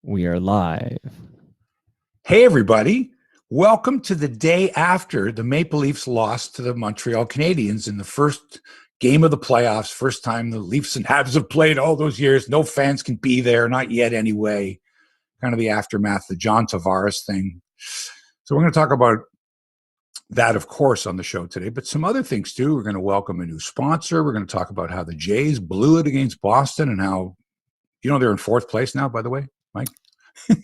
We are live. Hey, everybody. Welcome to the day after the Maple Leafs lost to the Montreal Canadiens in the first game of the playoffs. First time the Leafs and Habs have played all those years. No fans can be there, not yet anyway. Kind of the aftermath, the John Tavares thing. So we're going to talk about that, of course, on the show today, but some other things too. We're going to welcome a new sponsor. We're going to talk about how the Jays blew it against Boston and how, they're in fourth place now, by the way, Mike.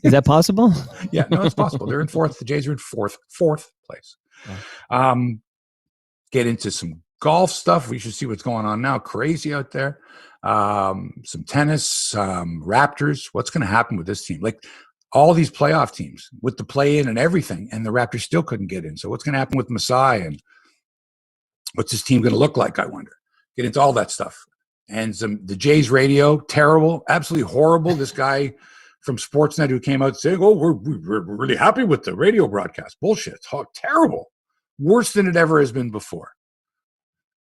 Is that possible? Yeah, no, it's possible. They're in fourth. The Jays are in fourth place. Wow. Get into some golf stuff. We should see what's going on now. Crazy out there. Some tennis, Raptors. What's going to happen with this team? Like all these playoff teams with the play-in and everything, and the Raptors still couldn't get in. So what's going to happen with Masai, and what's this team going to look like, I wonder? Get into all that stuff. And the Jays radio, terrible, absolutely horrible. This guy from Sportsnet who came out saying, "Oh, we're really happy with the radio broadcast." Bullshit. It's terrible. Worse than it ever has been before.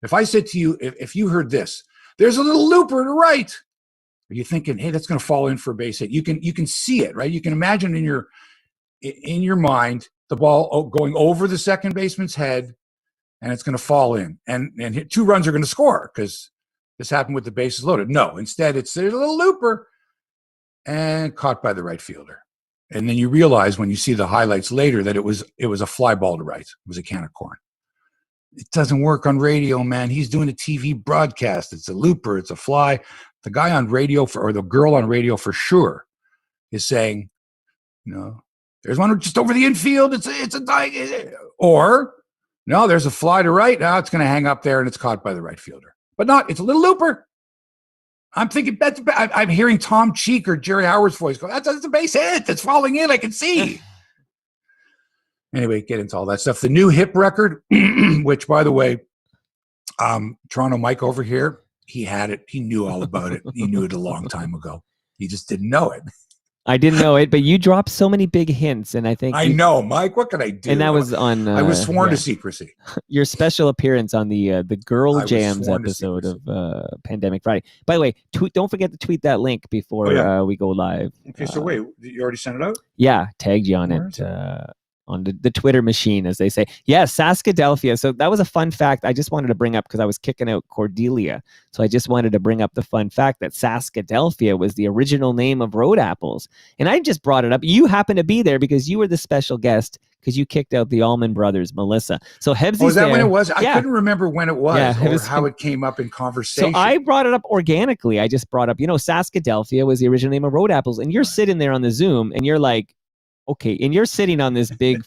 If I said to you, if you heard this, there's a little looper to right, are you thinking, hey, that's going to fall in for a base hit? You can see it, right? You can imagine in your mind the ball going over the second baseman's head, and it's going to fall in, and 2 runs are going to score because this happened with the bases loaded. No, instead there's a little looper and caught by the right fielder. And then you realize when you see the highlights later that it was a fly ball to right. It was a can of corn. It doesn't work on radio, man. He's doing a TV broadcast. It's a looper. It's a fly. The guy on radio or the girl on radio for sure is saying, there's one just over the infield. It's a or no, there's a fly to right. Now it's going to hang up there and it's caught by the right fielder. But not, it's a little looper. I'm thinking, I'm hearing Tom Cheek or Jerry Howard's voice go, that's a base hit. That's falling in. I can see. Anyway, get into all that stuff. The new hip record, which, by the way, Toronto Mike over here, he had it. He knew all about it. He knew it a long time ago. He just didn't know it. I didn't know it, but you dropped so many big hints, and I think I know, Mike. What can I do? And that was on. I was sworn to secrecy. Your special appearance on the Girl Jams episode of Pandemic Friday. By the way, don't forget to tweet that link before we go live. Okay, so wait, you already sent it out? Yeah, tagged you on it. On the Twitter machine, as they say. Yeah, Saskadelphia. So that was a fun fact I just wanted to bring up because I was kicking out Cordelia. So I just wanted to bring up the fun fact that Saskadelphia was the original name of road apples. And I just brought it up. You happened to be there because you were the special guest because you kicked out the Allman Brothers, Melissa. So Hebsy's was that there. when it was? I couldn't remember when it was or was, how it came up in conversation. So I brought it up organically. I just brought up, Saskadelphia was the original name of road apples. And you're sitting there on the Zoom and you're like, okay, and you're sitting on this big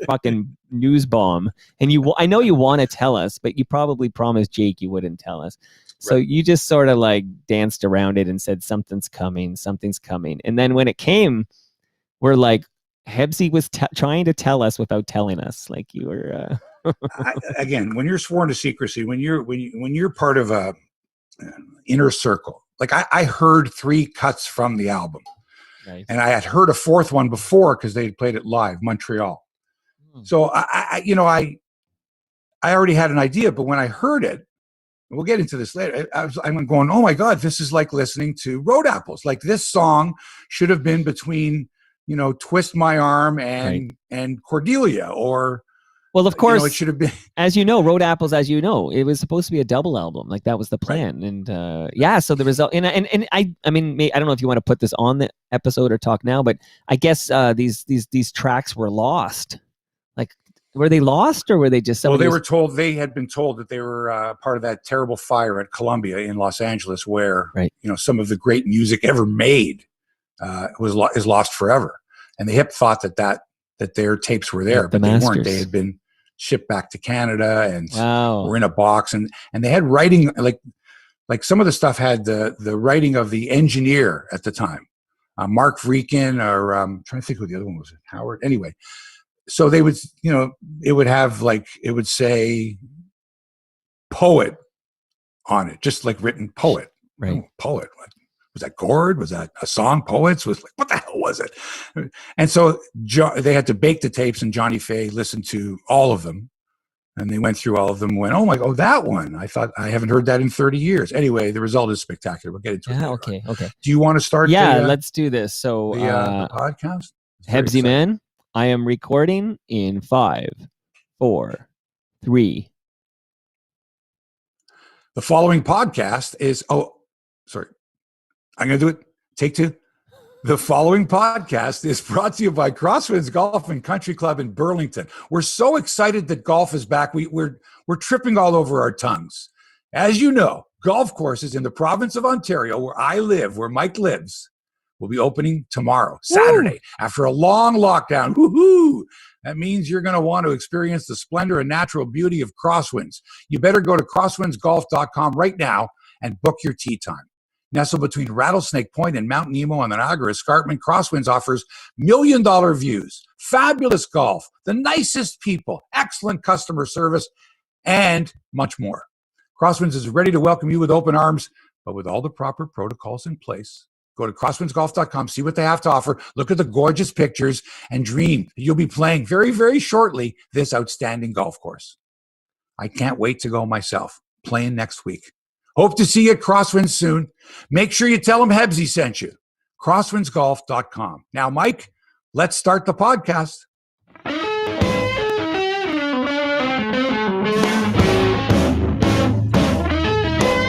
fucking news bomb, and I know you want to tell us, but you probably promised Jake you wouldn't tell us. So you just sort of like danced around it and said, something's coming. And then when it came, we're like, Hebsy was trying to tell us without telling us, like you were. Again, when you're sworn to secrecy, when you're part of a inner circle, like I heard 3 cuts from the album. Nice. And I had heard a 4th one before because they had played it live, Montreal. So I already had an idea, but when I heard it, we'll get into this later. I'm going, oh my God, this is like listening to Road Apples. Like this song should have been between, Twist My Arm and Cordelia, or. Well, of course, it should have been. As you know, Road Apples, it was supposed to be a double album. Like that was the plan. Right. And so the result, and I mean, I don't know if you want to put this on the episode or talk now, but I guess these tracks were lost. Like, were they lost or were they just? Well, they had been told that they were part of that terrible fire at Columbia in Los Angeles, where some of the great music ever made is lost forever. And the Hip thought that their tapes were there, but they weren't. They had been shipped back to Canada and were in a box, and they had writing, like some of the stuff had the writing of the engineer at the time, Mark Vreeken, or I'm trying to think who the other one was, Howard. Anyway, so they would, it would have it would say poet on it, just like written poet, right? Poet. Was that Gord? Was that a song? Poets? Was like, what the hell was it? And so they had to bake the tapes, and Johnny Faye listened to all of them And they went through all of them and went, oh my, that one. I thought I haven't heard that in 30 years. Anyway, the result is spectacular. We'll get into it later Okay. on. Okay. Do you want to start? Let's do this. So the podcast? Hebsy man, I am recording in 5, 4, 3. The following podcast is, I'm going to do it. Take 2. The following podcast is brought to you by Crosswinds Golf and Country Club in Burlington. We're so excited that golf is back. We're tripping all over our tongues. As you know, golf courses in the province of Ontario, where I live, where Mike lives, will be opening tomorrow, Saturday, after a long lockdown. Woohoo! That means you're going to want to experience the splendor and natural beauty of Crosswinds. You better go to crosswindsgolf.com right now and book your tee time. Nestled between Rattlesnake Point and Mount Nemo on the Niagara Escarpment, Crosswinds offers million-dollar views, fabulous golf, the nicest people, excellent customer service, and much more. Crosswinds is ready to welcome you with open arms, but with all the proper protocols in place. Go to crosswindsgolf.com, see what they have to offer, look at the gorgeous pictures, and dream that you'll be playing very, very shortly this outstanding golf course. I can't wait to go myself, playing next week. Hope to see you at Crosswinds soon. Make sure you tell them Hebsy sent you. Crosswindsgolf.com. Now, Mike, let's start the podcast.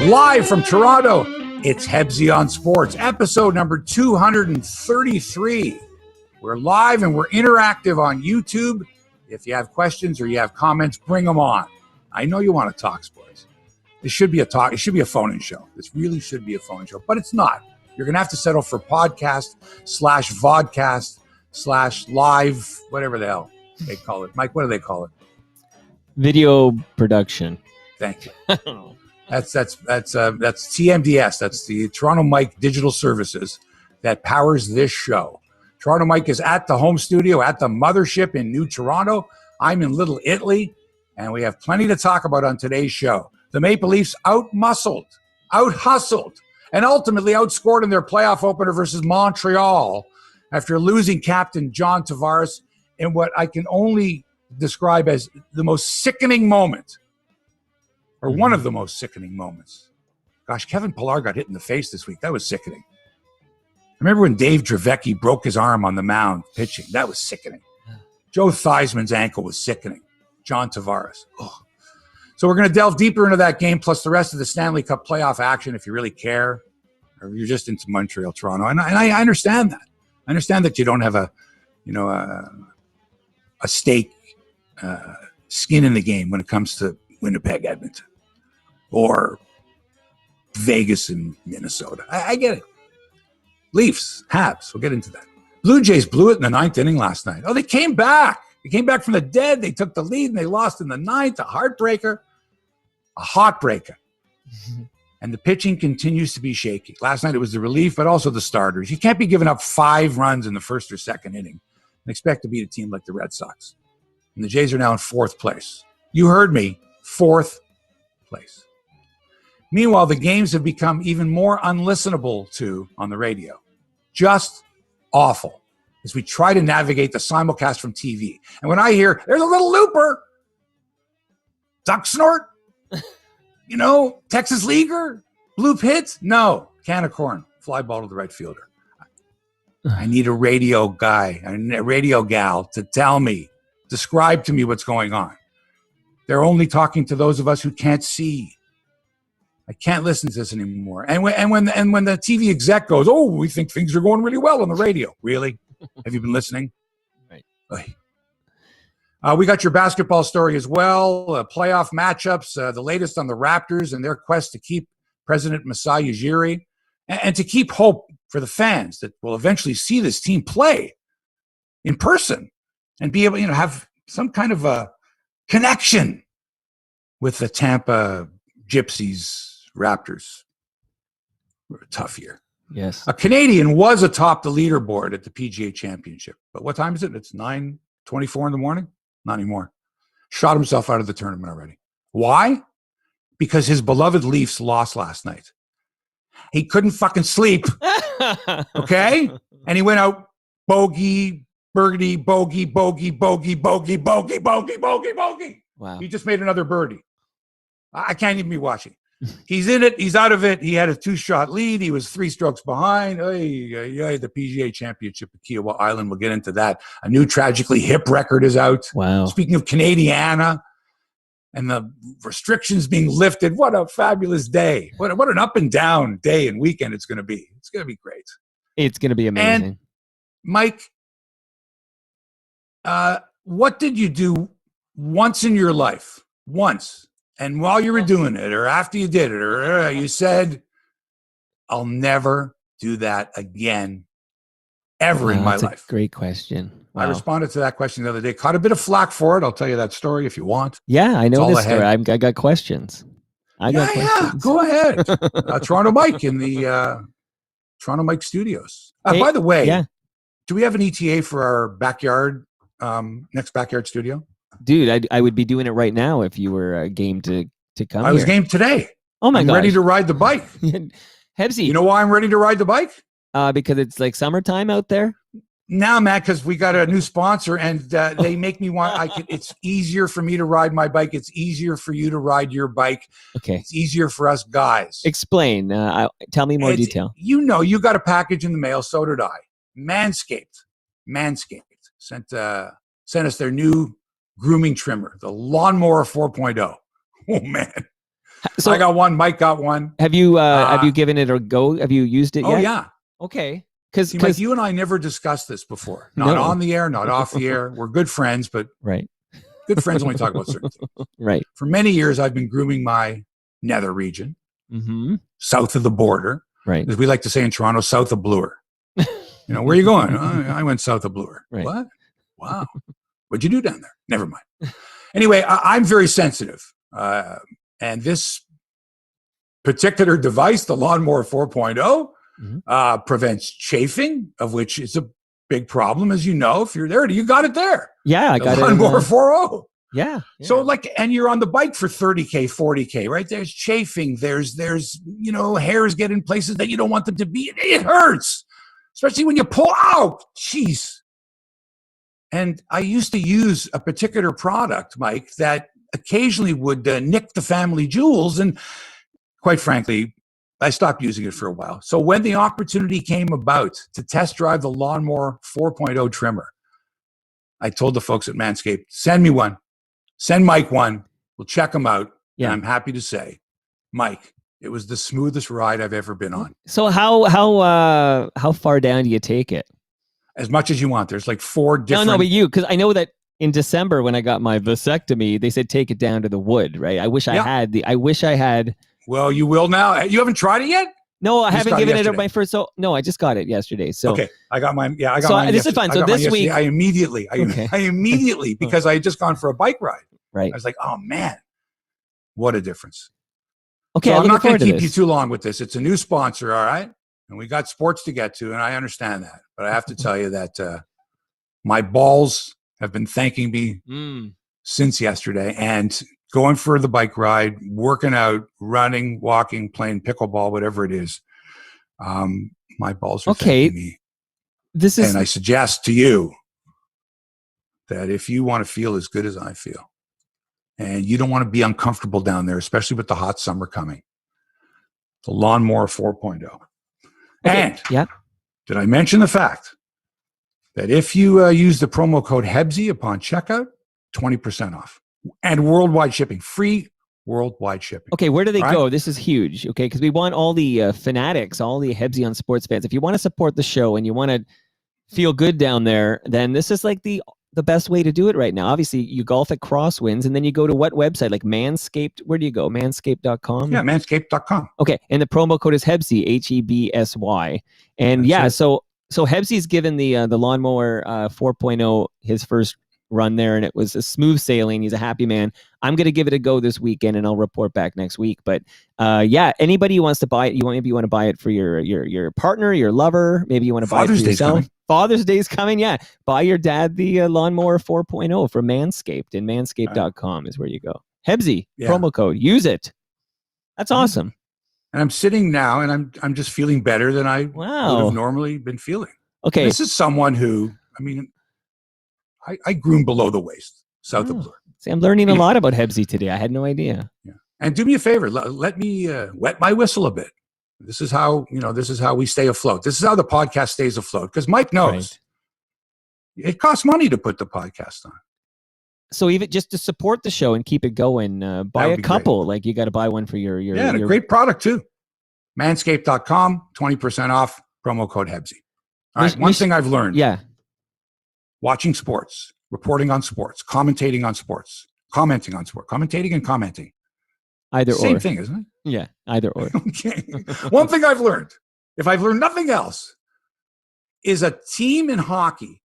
Live from Toronto, it's Hebsy on Sports, episode number 233. We're live and we're interactive on YouTube. If you have questions or you have comments, bring them on. I know you want to talk sports. This should be a talk. It should be a phone-in show. This really should be a phone-in show, but it's not. You're going to have to settle for podcast/vodcast/live, whatever the hell they call it. Mike, what do they call it? Video production. Thank you. That's TMDS. That's the Toronto Mike Digital Services that powers this show. Toronto Mike is at the home studio at the mothership in New Toronto. I'm in Little Italy, and we have plenty to talk about on today's show. The Maple Leafs out-hustled, and ultimately outscored in their playoff opener versus Montreal after losing captain John Tavares in what I can only describe as the most sickening moment, or one of the most sickening moments. Gosh, Kevin Pillar got hit in the face this week. That was sickening. I remember when Dave Dravecki broke his arm on the mound pitching. That was sickening. Joe Theismann's ankle was sickening. John Tavares. Oh. So we're going to delve deeper into that game, plus the rest of the Stanley Cup playoff action, if you really care, or if you're just into Montreal, Toronto. And I understand that. I understand that you don't have a stake, skin in the game when it comes to Winnipeg, Edmonton, or Vegas and Minnesota. I get it. Leafs, Habs, we'll get into that. Blue Jays blew it in the 9th inning last night. Oh, they came back. They came back from the dead. They took the lead and they lost in the 9th. A heartbreaker. A heartbreaker. And the pitching continues to be shaky. Last night it was the relief, but also the starters. You can't be giving up 5 runs in the first or second inning and expect to beat a team like the Red Sox. And the Jays are now in 4th place. You heard me, 4th place. Meanwhile, the games have become even more unlistenable to on the radio. Just awful as we try to navigate the simulcast from TV. And when I hear, there's a little looper, duck snort, Texas leaguer, bloop hit, no, can of corn, fly ball to the right fielder. I need a radio guy, a radio gal to tell me, describe to me what's going on. They're only talking to those of us who can't see. I can't listen to this anymore. And when the TV exec goes, oh, we think things are going really well on the radio. Really? Have you been listening? Right. We got your basketball story as well. Playoff matchups, the latest on the Raptors and their quest to keep President Masai Ujiri and to keep hope for the fans that will eventually see this team play in person and be able, have some kind of a connection with the Tampa Gypsies Raptors. Were a tough year. Yes. A Canadian was atop the leaderboard at the PGA Championship. But what time is it? It's 9:24 in the morning? Not anymore. Shot himself out of the tournament already. Why? Because his beloved Leafs lost last night. He couldn't fucking sleep. Okay? And he went out bogey, birdie, bogey, bogey, bogey, bogey, bogey, bogey, bogey, bogey. Wow. He just made another birdie. I can't even be watching. He's in it. He's out of it. He had a 2-shot lead. He was 3 strokes behind. The PGA Championship at Kiowa Island. We'll get into that. A new tragically hip record is out. Wow. Speaking of Canadiana and the restrictions being lifted, what a fabulous day. What an up and down day and weekend it's going to be. It's going to be great. It's going to be amazing. And Mike, what did you do once in your life? Once. And while you were doing it, or after you did it, or you said, I'll never do that again, ever in my life. That's a great question. Wow. I responded to that question the other day. Caught a bit of flack for it. I'll tell you that story if you want. Yeah, I know this story. I got questions. Yeah, go ahead. Toronto Mike in the Toronto Mike studios. By the way, do we have an ETA for our backyard, next backyard studio? Dude, I would be doing it right now if you were game to come. I was game today. Oh my god! I'm ready to ride the bike. Hebsy, you know why I'm ready to ride the bike? Because it's like summertime out there. No, Matt, because we got a new sponsor, and they make me want. It's easier for me to ride my bike. It's easier for you to ride your bike. Okay, it's easier for us guys. Explain. Tell me more detail. You know, you got a package in the mail. So did I. Manscaped sent us their new grooming trimmer, the Lawnmower 4.0. Oh man. So I got one. Mike got one. Have you given it a go? Have you used it yet? Oh yeah. Okay. Because you and I never discussed this before. Not on the air, not off the air. We're good friends, but good friends when we talk about certain things. Right. For many years, I've been grooming my nether region, south of the border. Right. As we like to say in Toronto, south of Bloor. Where are you going? I went south of Bloor. Right. What? Wow. What'd you do down there? Never mind. Anyway, I'm very sensitive. And this particular device, the Lawnmower 4.0, prevents chafing, of which is a big problem, as you know. If you're there, you got it there. Yeah, I got it. Lawnmower 4.0. Yeah. So and you're on the bike for 30K, 40K, right? There's chafing. There's hairs get in places that you don't want them to be. It hurts, especially when you pull out. Jeez. And I used to use a particular product, Mike, that occasionally would nick the family jewels. And quite frankly, I stopped using it for a while. So when the opportunity came about to test drive the Lawnmower 4.0 trimmer, I told the folks at Manscaped, send me one. Send Mike one. We'll check them out. Yeah. And I'm happy to say, Mike, it was the smoothest ride I've ever been on. So how far down do you take it? As much as you want. There's like 4 different. No, but because I know that in December when I got my vasectomy, they said take it down to the wood, right? I wish I had. Well, you will now. You haven't tried it yet? No, I haven't given it my first. So no, I just got it yesterday. So okay, I got mine. Yeah, I got mine. This is fine. So this week, I immediately, because I had just gone for a bike ride. Right. I was like, oh man, what a difference. Okay, so I'm not going to keep you too long with this. It's a new sponsor, all right? And we got sports to get to, and I understand that. But I have to tell you that my balls have been thanking me since yesterday. And going for the bike ride, working out, running, walking, playing pickleball, whatever it is, my balls are thanking me. And I suggest to you that if you want to feel as good as I feel, and you don't want to be uncomfortable down there, especially with the hot summer coming, the Lawnmower 4.0. And did I mention the fact that if you use the promo code Hebsy upon checkout, 20% off and worldwide shipping, free worldwide shipping. Okay, where do they go? This is huge. Okay, because we want all the fanatics, all the Hebsy on sports fans. If you want to support the show and you want to feel good down there, then this is like the best way to do it right now. Obviously, you golf at Crosswinds, and then you go to what website? Like Manscaped. Where do you go? Manscaped.com? Yeah, Manscaped.com. Okay, and the promo code is Hebsy, Hebsy. And so Hebsy's given the Lawnmower 4.0 his first run there, and it was a smooth sailing. He's a happy man. I'm going to give it a go this weekend, and I'll report back next week. But anybody who wants to buy it, maybe you want to buy it for your partner, your lover. Maybe you want to buy it for yourself. Father's Day's coming. Yeah. Buy your dad the Lawnmower 4.0 from Manscaped, and manscaped.com is where you go. Hebsy, promo code. Use it. That's awesome. And I'm sitting now, and I'm just feeling better than I would have normally been feeling. Okay. This is someone who, I groom below the waist, south of Bloor. See, I'm learning a lot about Hebsy today. I had no idea. Yeah. And do me a favor. Let me wet my whistle a bit. This is how, this is how we stay afloat. This is how the podcast stays afloat. Because Mike knows it costs money to put the podcast on. So even just to support the show and keep it going, buy a couple. Great. Like you got to buy one for your and a great product too. Manscaped.com, 20% off, promo code Hebsy. All right, one thing I've learned. Yeah. Watching sports, reporting on sports, commentating on sports, commenting on sport, commentating and commenting. Either Same thing, isn't it? Yeah, either or. Okay. One thing I've learned, if I've learned nothing else, is a team in hockey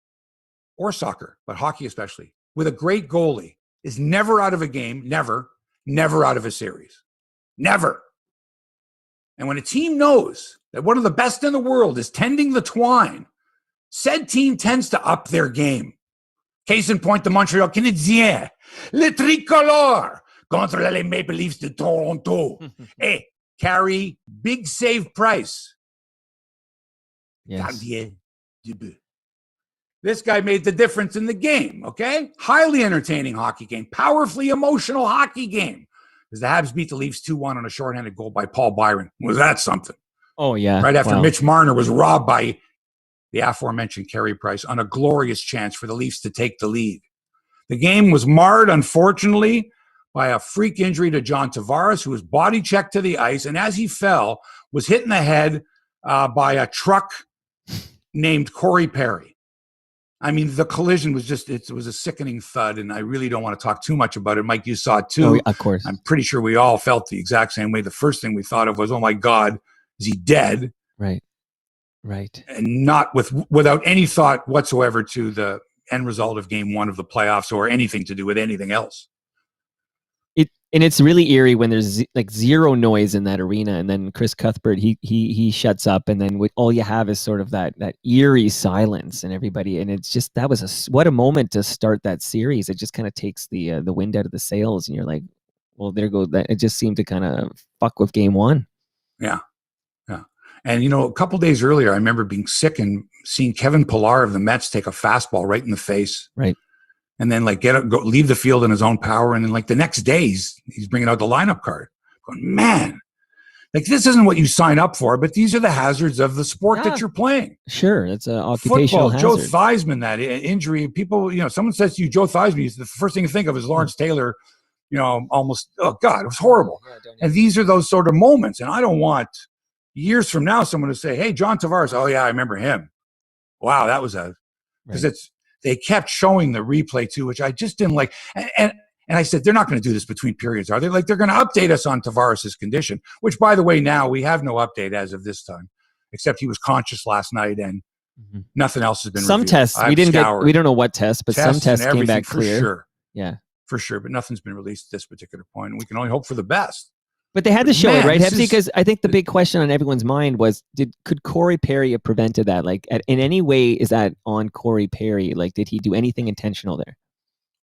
or soccer, but hockey especially, with a great goalie is never out of a game, never out of a series. Never. And when a team knows that one of the best in the world is tending the twine, said team tends to up their game. Case in point, the Montreal Canadiens, le tricolore, contre les Maple Leafs de Toronto. Hey, Carey, big save Price. Yes. This guy made the difference in the game, okay? Highly entertaining hockey game, powerfully emotional hockey game. As the Habs beat the Leafs 2-1 on a shorthanded goal by Paul Byron. Was that something? Oh, yeah. Right after Mitch Marner was robbed by the aforementioned Carey Price on a glorious chance for the Leafs to take the lead. The game was marred, unfortunately, by a freak injury to John Tavares, who was body checked to the ice, and as he fell, was hit in the head by a truck named Corey Perry. I mean, the collision was it was a sickening thud, and I really don't want to talk too much about it. Mike, you saw it too. Oh, of course. I'm pretty sure we all felt the exact same way. The first thing we thought of was, oh my God, is he dead? Right. And not without any thought whatsoever to the end result of game one of the playoffs or anything to do with anything else. And it's really eerie when there's like zero noise in that arena, and then Chris Cuthbert he shuts up, and then all you have is sort of that eerie silence, and everybody, and it's just what a moment to start that series. It just kind of takes the wind out of the sails, and you're like, well, there goes that. It just seemed to kind of fuck with game one. Yeah. And a couple days earlier, I remember being sick and seeing Kevin Pillar of the Mets take a fastball right in the face. Right. And then leave the field in his own power. And then the next day he's bringing out the lineup card going, man, this isn't what you sign up for, but these are the hazards of the sport that you're playing. Sure. It's an occupational hazard. Joe Theismann, that injury, people, someone says to you, Joe Theismann, the first thing you think of is Lawrence Taylor, almost, oh God, it was horrible. And these are those sort of moments. And I don't want years from now someone to say, hey, John Tavares, oh yeah, I remember him. Wow, that was because they kept showing the replay too, which I just didn't like. And I said, they're not going to do this between periods, are they? They're going to update us on Tavares' condition, which, by the way, now we have no update as of this time, except he was conscious last night and nothing else has been some reviewed. Tests. We don't know what tests, but some tests came back clear. Sure. Yeah. For sure. But nothing's been released at this particular point. And we can only hope for the best. But they had to show it, right, Hebsy? Because I think the big question on everyone's mind was, could Corey Perry have prevented that? In any way, is that on Corey Perry? Did he do anything intentional there?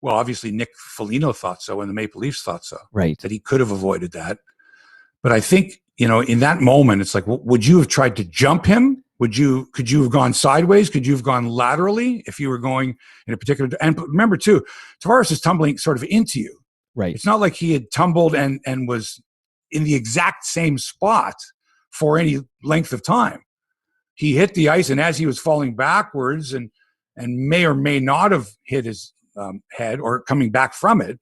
Well, obviously, Nick Foligno thought so, and the Maple Leafs thought so. Right. That he could have avoided that. But I think, in that moment, it's like, would you have tried to jump him? Could you have gone sideways? Could you have gone laterally if you were going in a particular? And remember, too, Tavares is tumbling sort of into you. Right. It's not like he had tumbled and was in the exact same spot for any length of time. He hit the ice, and as he was falling backwards and may or may not have hit his head or coming back from it,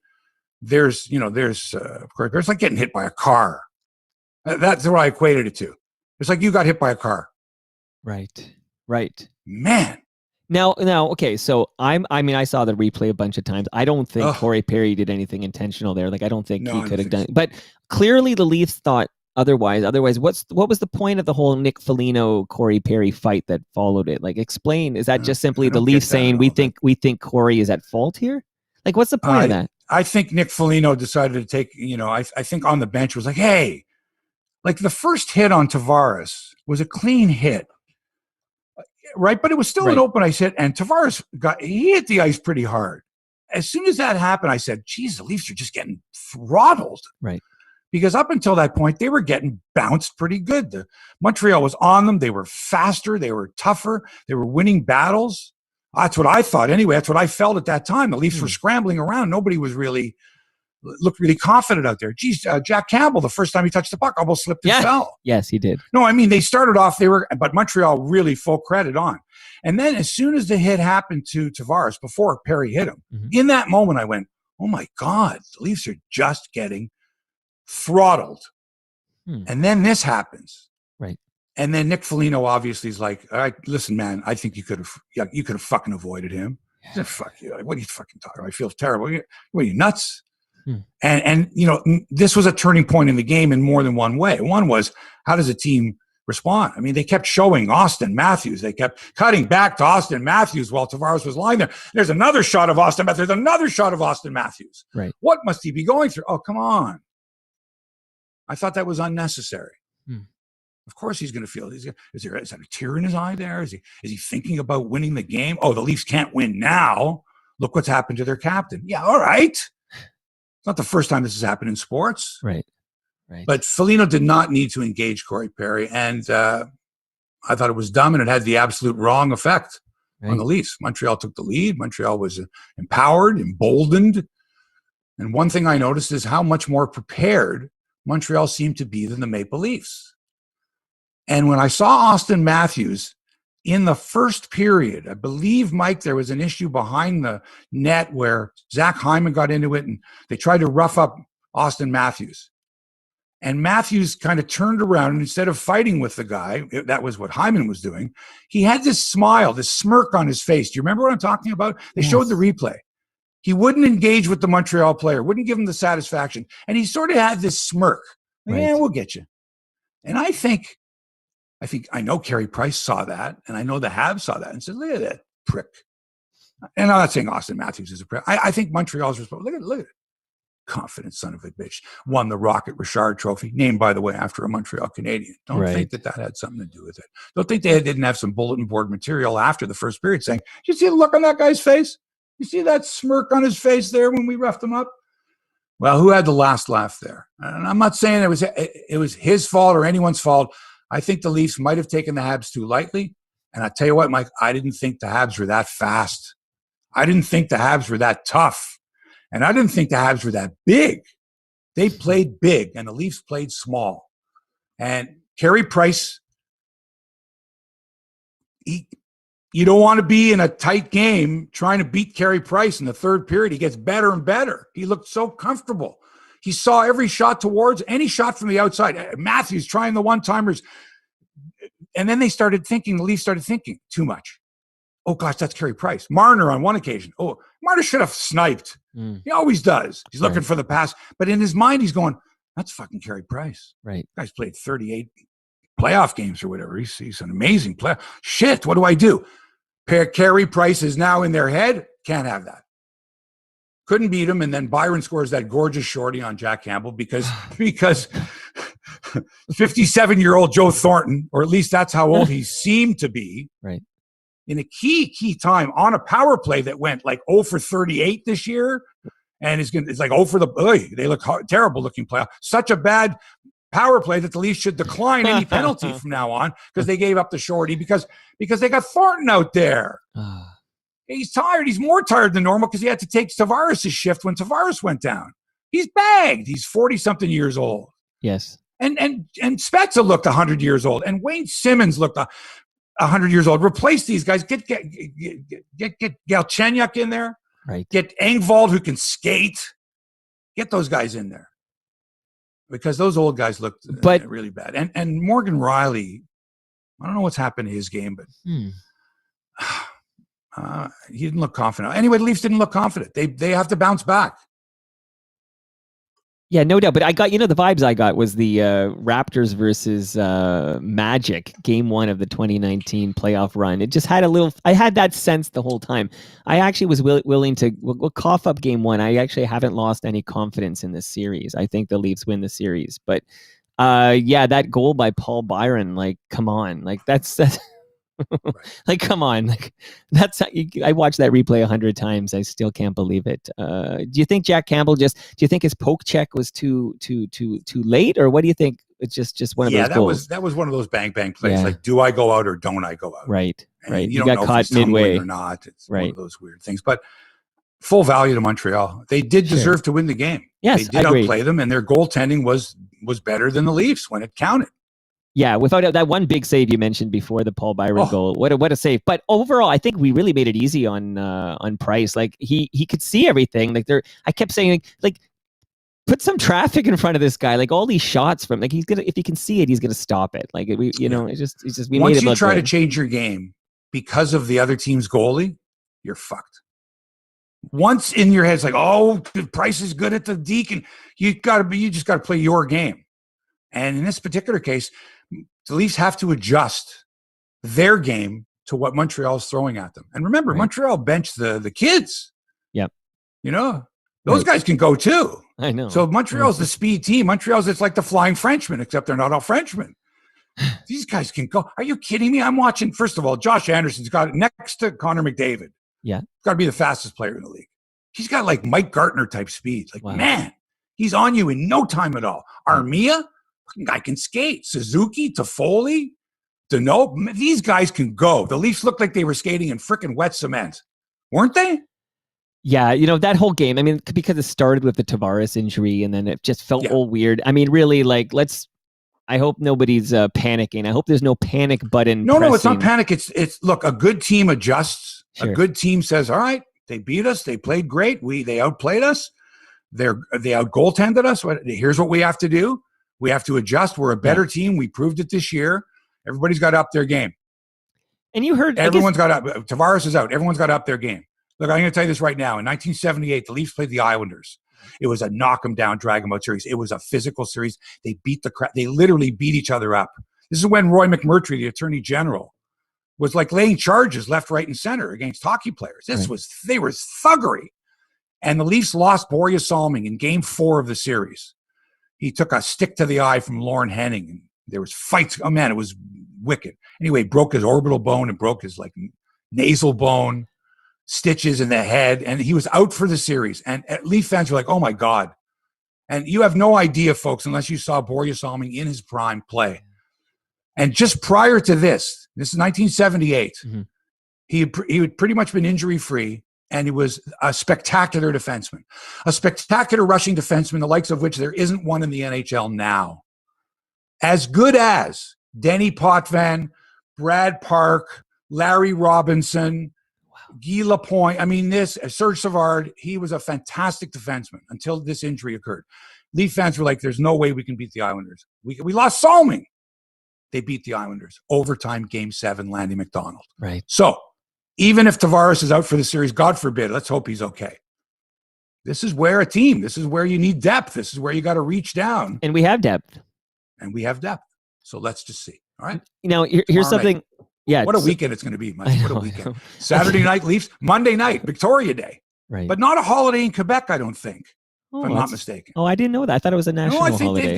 there's like getting hit by a car. That's what I equated it to. It's like you got hit by a car. Right. Man. Now, okay. So I saw the replay a bunch of times. I don't think Corey Perry did anything intentional there. I don't think he could have done it. But clearly, the Leafs thought otherwise. Otherwise, what was the point of the whole Nick Foligno Corey Perry fight that followed it? Explain. Is that just simply the Leafs saying we think Corey is at fault here? What's the point of that? I think Nick Foligno decided to take. I think on the bench was hey, the first hit on Tavares was a clean hit. Right, but it was still an open ice hit, and Tavares hit the ice pretty hard. As soon as that happened, I said, geez, the Leafs are just getting throttled. Right. Because up until that point, they were getting bounced pretty good. Montreal was on them. They were faster. They were tougher. They were winning battles. That's what I thought. Anyway, that's what I felt at that time. The Leafs were scrambling around. Nobody was looked really confident out there. Geez, Jack Campbell, the first time he touched the puck, almost slipped and fell. Yes, he did. No, I mean, they started off, but Montreal really full credit on. And then as soon as the hit happened to Tavares, before Perry hit him, in that moment I went, oh my God, the Leafs are just getting throttled. And then this happens. Right. And then Nick Foligno obviously is like, all right, listen, man, I think you could have fucking avoided him. Said, fuck you. What are you fucking talking about? I feel terrible. What are you, nuts? And this was a turning point in the game in more than one way. One was, how does a team respond? I mean, they kept showing Austin Matthews. They kept cutting back to Austin Matthews while Tavares was lying there. There's another shot of Austin Matthews. There's another shot of Austin Matthews. Right. What must he be going through? Oh, come on. I thought that was unnecessary. Of course he's going to feel. Is that a tear in his eye there? Is he thinking about winning the game? Oh, the Leafs can't win now. Look what's happened to their captain. Yeah, all right. It's not the first time this has happened in sports. Right. But Foligno did not need to engage Corey Perry, and I thought it was dumb, and it had the absolute wrong effect on the Leafs. Montreal took the lead. Montreal was empowered, emboldened. And one thing I noticed is how much more prepared Montreal seemed to be than the Maple Leafs. And when I saw Austin Matthews in the first period, I believe, Mike, there was an issue behind the net where Zach Hyman got into it and they tried to rough up Austin Matthews. And Matthews kind of turned around, and instead of fighting with the guy, that was what Hyman was doing, he had this smile, this smirk on his face. Do you remember what I'm talking about? They showed the replay. He wouldn't engage with the Montreal player, wouldn't give him the satisfaction. And he sort of had this smirk. Yeah, we'll get you. And I know Carey Price saw that, and I know the Habs saw that and said, look at that prick. And I'm not saying Austin Matthews is a prick. I think Montreal's response, look at it. Confident son of a bitch. Won the Rocket Richard Trophy, named, by the way, after a Montreal Canadian. Don't think that had something to do with it. Don't think they didn't have some bulletin board material after the first period saying, did you see the look on that guy's face? You see that smirk on his face there when we roughed him up? Well, who had the last laugh there? And I'm not saying it was his fault or anyone's fault. I think the Leafs might have taken the Habs too lightly. And I tell you what, Mike, I didn't think the Habs were that fast. I didn't think the Habs were that tough. And I didn't think the Habs were that big. They played big, and the Leafs played small. And Carey Price, you don't want to be in a tight game trying to beat Carey Price in the third period. He gets better and better. He looked so comfortable. He saw every shot towards, any shot from the outside. Matthews trying the one-timers. And then the Leafs started thinking too much. Oh, gosh, that's Carey Price. Marner on one occasion. Oh, Marner should have sniped. He always does. He's looking for the pass. But in his mind, he's going, that's fucking Carey Price. Right. The guy's played 38 playoff games or whatever. He's an amazing player. Shit, what do I do? Carey Price is now in their head. Can't have that. Couldn't beat him. And then Byron scores that gorgeous shorty on Jack Campbell because 57-year-old Joe Thornton, or at least that's how old he seemed to be. Right. In a key time on a power play that went like 0 for 38 this year, and it's like 0 for they look terrible looking playoff. Such a bad power play that the Leafs should decline any penalty from now on because they gave up the shorty because they got Thornton out there. He's tired. He's more tired than normal because he had to take Tavares' shift when Tavares went down. He's bagged. He's 40-something years old. Yes. And Spezza looked 100 years old, and Wayne Simmons looked 100 years old. Replace these guys. Get Galchenyuk in there. Right. Get Engvald, who can skate. Get those guys in there because those old guys looked really bad. And Morgan Riley, I don't know what's happened to his game, but he didn't look confident. Anyway, the Leafs didn't look confident. They have to bounce back. Yeah, no doubt. But I got, the vibes I got was the Raptors versus Magic game 1 of the 2019 playoff run. It just had I had that sense the whole time. I actually was willing to, we'll cough up game 1. I actually haven't lost any confidence in this series. I think the Leafs win the series. But that goal by Paul Byron, like, come on. Like, that's like, come on. Like, I watched that replay 100 times. I still can't believe it. Do you think Jack Campbell do you think his poke check was too late, or what do you think it's just one of those goals. That was one of those bang plays. Yeah. Like, do I go out or don't I go out? Right. And You don't got know caught if he's tumbling midway or not. It's right. one of those weird things. But full value to Montreal. They did deserve to win the game. Yes, they did outplay them, and their goaltending was better than the Leafs when it counted. Yeah, without that one big save you mentioned before the Paul Byron goal. What a save! But overall, I think we really made it easy on Price. Like he could see everything. Like I kept saying like put some traffic in front of this guy. Like all these shots from like he's gonna if he can see it, he's gonna stop it. Like we it's just we once made it you try good. to change your game because of the other team's goalie, you're fucked. Once in your head, it's like, oh, Price is good at the deke, and you just gotta play your game. And in this particular case, the Leafs have to adjust their game to what Montreal's throwing at them. And remember, Montreal benched the kids. Yep. Those guys can go too. I know. So Montreal's the speed team. It's like the Flying Frenchmen, except they're not all Frenchmen. These guys can go. Are you kidding me? I'm watching, first of all, Josh Anderson's got it next to Connor McDavid. Yeah. Got to be the fastest player in the league. He's got like Mike Gartner type speed. Like, man, he's on you in no time at all. Armia, guy can skate. Suzuki, Toffoli, Deneau, these guys can go. The Leafs looked like they were skating in freaking wet cement, weren't they? Yeah, that whole game. I mean, because it started with the Tavares injury, and then it just felt all weird. I mean, really, like, I hope nobody's panicking. I hope there's no panic button. No, it's not panic. It's look, a good team adjusts. Sure. A good team says, all right, they beat us. They played great. They outplayed us. They out goaltended us. Here's what we have to do. We have to adjust. We're a better team. We proved it this year. Everybody's got to up their game. And you heard everyone's got up. Tavares is out. Everyone's got to up their game. Look, I'm going to tell you this right now. In 1978, the Leafs played the Islanders. It was a knock them down, drag them out series. It was a physical series. They beat the crap. They literally beat each other up. This is when Roy McMurtry, the Attorney General, was like laying charges left, right, and center against hockey players. They were thuggery. And the Leafs lost Boreas Salming in Game 4 of the series. He took a stick to the eye from Lauren Henning, and there was fights. Oh man, it was wicked. Anyway, broke his orbital bone and broke his like nasal bone, stitches in the head, and he was out for the series. And Leaf fans were like, "Oh my god!" And you have no idea, folks, unless you saw Boreas Salming in his prime play. And just prior to this is 1978. Mm-hmm. He had pretty much been injury free. And he was a spectacular defenseman, a spectacular rushing defenseman, the likes of which there isn't one in the NHL now. As good as Denny Potvin, Brad Park, Larry Robinson, Guy Lapointe. I mean, Serge Savard, he was a fantastic defenseman until this injury occurred. Leaf fans were like, there's no way we can beat the Islanders. We lost Salming. They beat the Islanders. Overtime, Game 7, Landy McDonald. Right. So, even if Tavares is out for the series, God forbid, let's hope he's okay. This is where you need depth. This is where you got to reach down. And we have depth. So let's just see. All right. Here's something. Night. Yeah. What a weekend it's going to be, Mike. What a weekend. Saturday night Leafs, Monday night, Victoria Day. Right. But not a holiday in Quebec, I don't think. If I'm not mistaken. Oh, I didn't know that. I thought it was a national holiday. No, I think they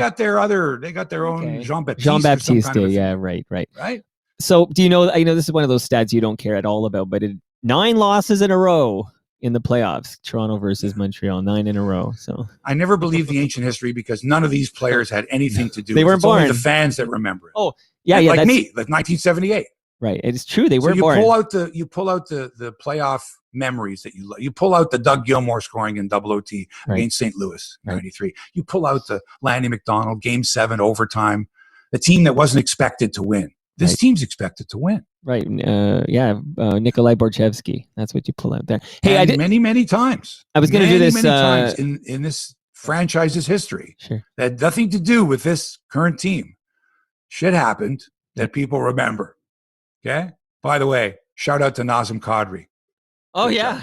got their own Jean-Baptiste. Jean-Baptiste Day, yeah, right. Right? So, do you know, I know this is one of those stats you don't care at all about, but 9 losses in a row in the playoffs, Toronto versus Montreal, 9 in a row. So I never believed the ancient history because none of these players had anything to do with it. They weren't born. Only the fans that remember it. Oh, yeah, like me, like 1978. Right. It's true. They weren't born. You pull out the playoff memories that you pull out the Doug Gilmour scoring in double OT against St. Louis, 93. You pull out the Landy McDonald, Game 7, overtime, the team that wasn't expected to win. This team's expected to win. Right. Nikolai Borchevsky. That's what you pull out there. Hey, and many times. I was going to do this many times in this franchise's history. Sure. That had nothing to do with this current team. Shit happened that people remember. Okay. By the way, shout out to Nazem Kadri. Oh, yeah.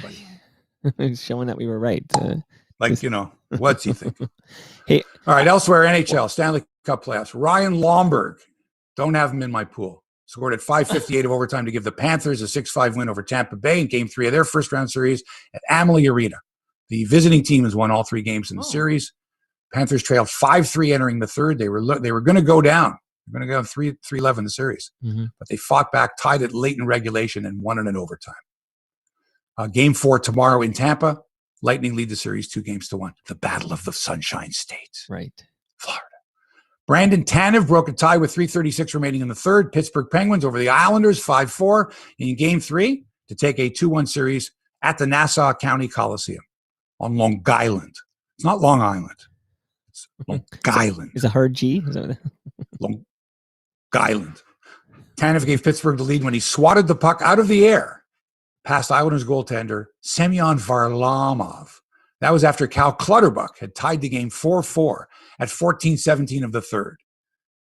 Showing that we were right. What's he thinking? Hey. All right. Elsewhere, NHL, Stanley Cup playoffs. Ryan Lomberg. Don't have him in my pool. Scored at 5:58 of overtime to give the Panthers a 6-5 win over Tampa Bay in Game 3 of their first-round series at Amalie Arena. The visiting team has won all 3 games in the series. Panthers trailed 5-3 entering the third. They were going to go down. They're going to go 3-11 in the series. Mm-hmm. But they fought back, tied it late in regulation, and won it in overtime. Game 4 tomorrow in Tampa. Lightning lead the series 2-1. The Battle of the Sunshine State. Right. Florida. Brandon Tanev broke a tie with 3:36 remaining in the third. Pittsburgh Penguins over the Islanders 5-4 in Game 3 to take a 2-1 series at the Nassau County Coliseum on Long Island. It's not Long Island. It's Long Island. Is a hard G? Is that Long Island. Tanev gave Pittsburgh the lead when he swatted the puck out of the air past Islanders goaltender Semyon Varlamov. That was after Cal Clutterbuck had tied the game 4-4 at 14:17 of the third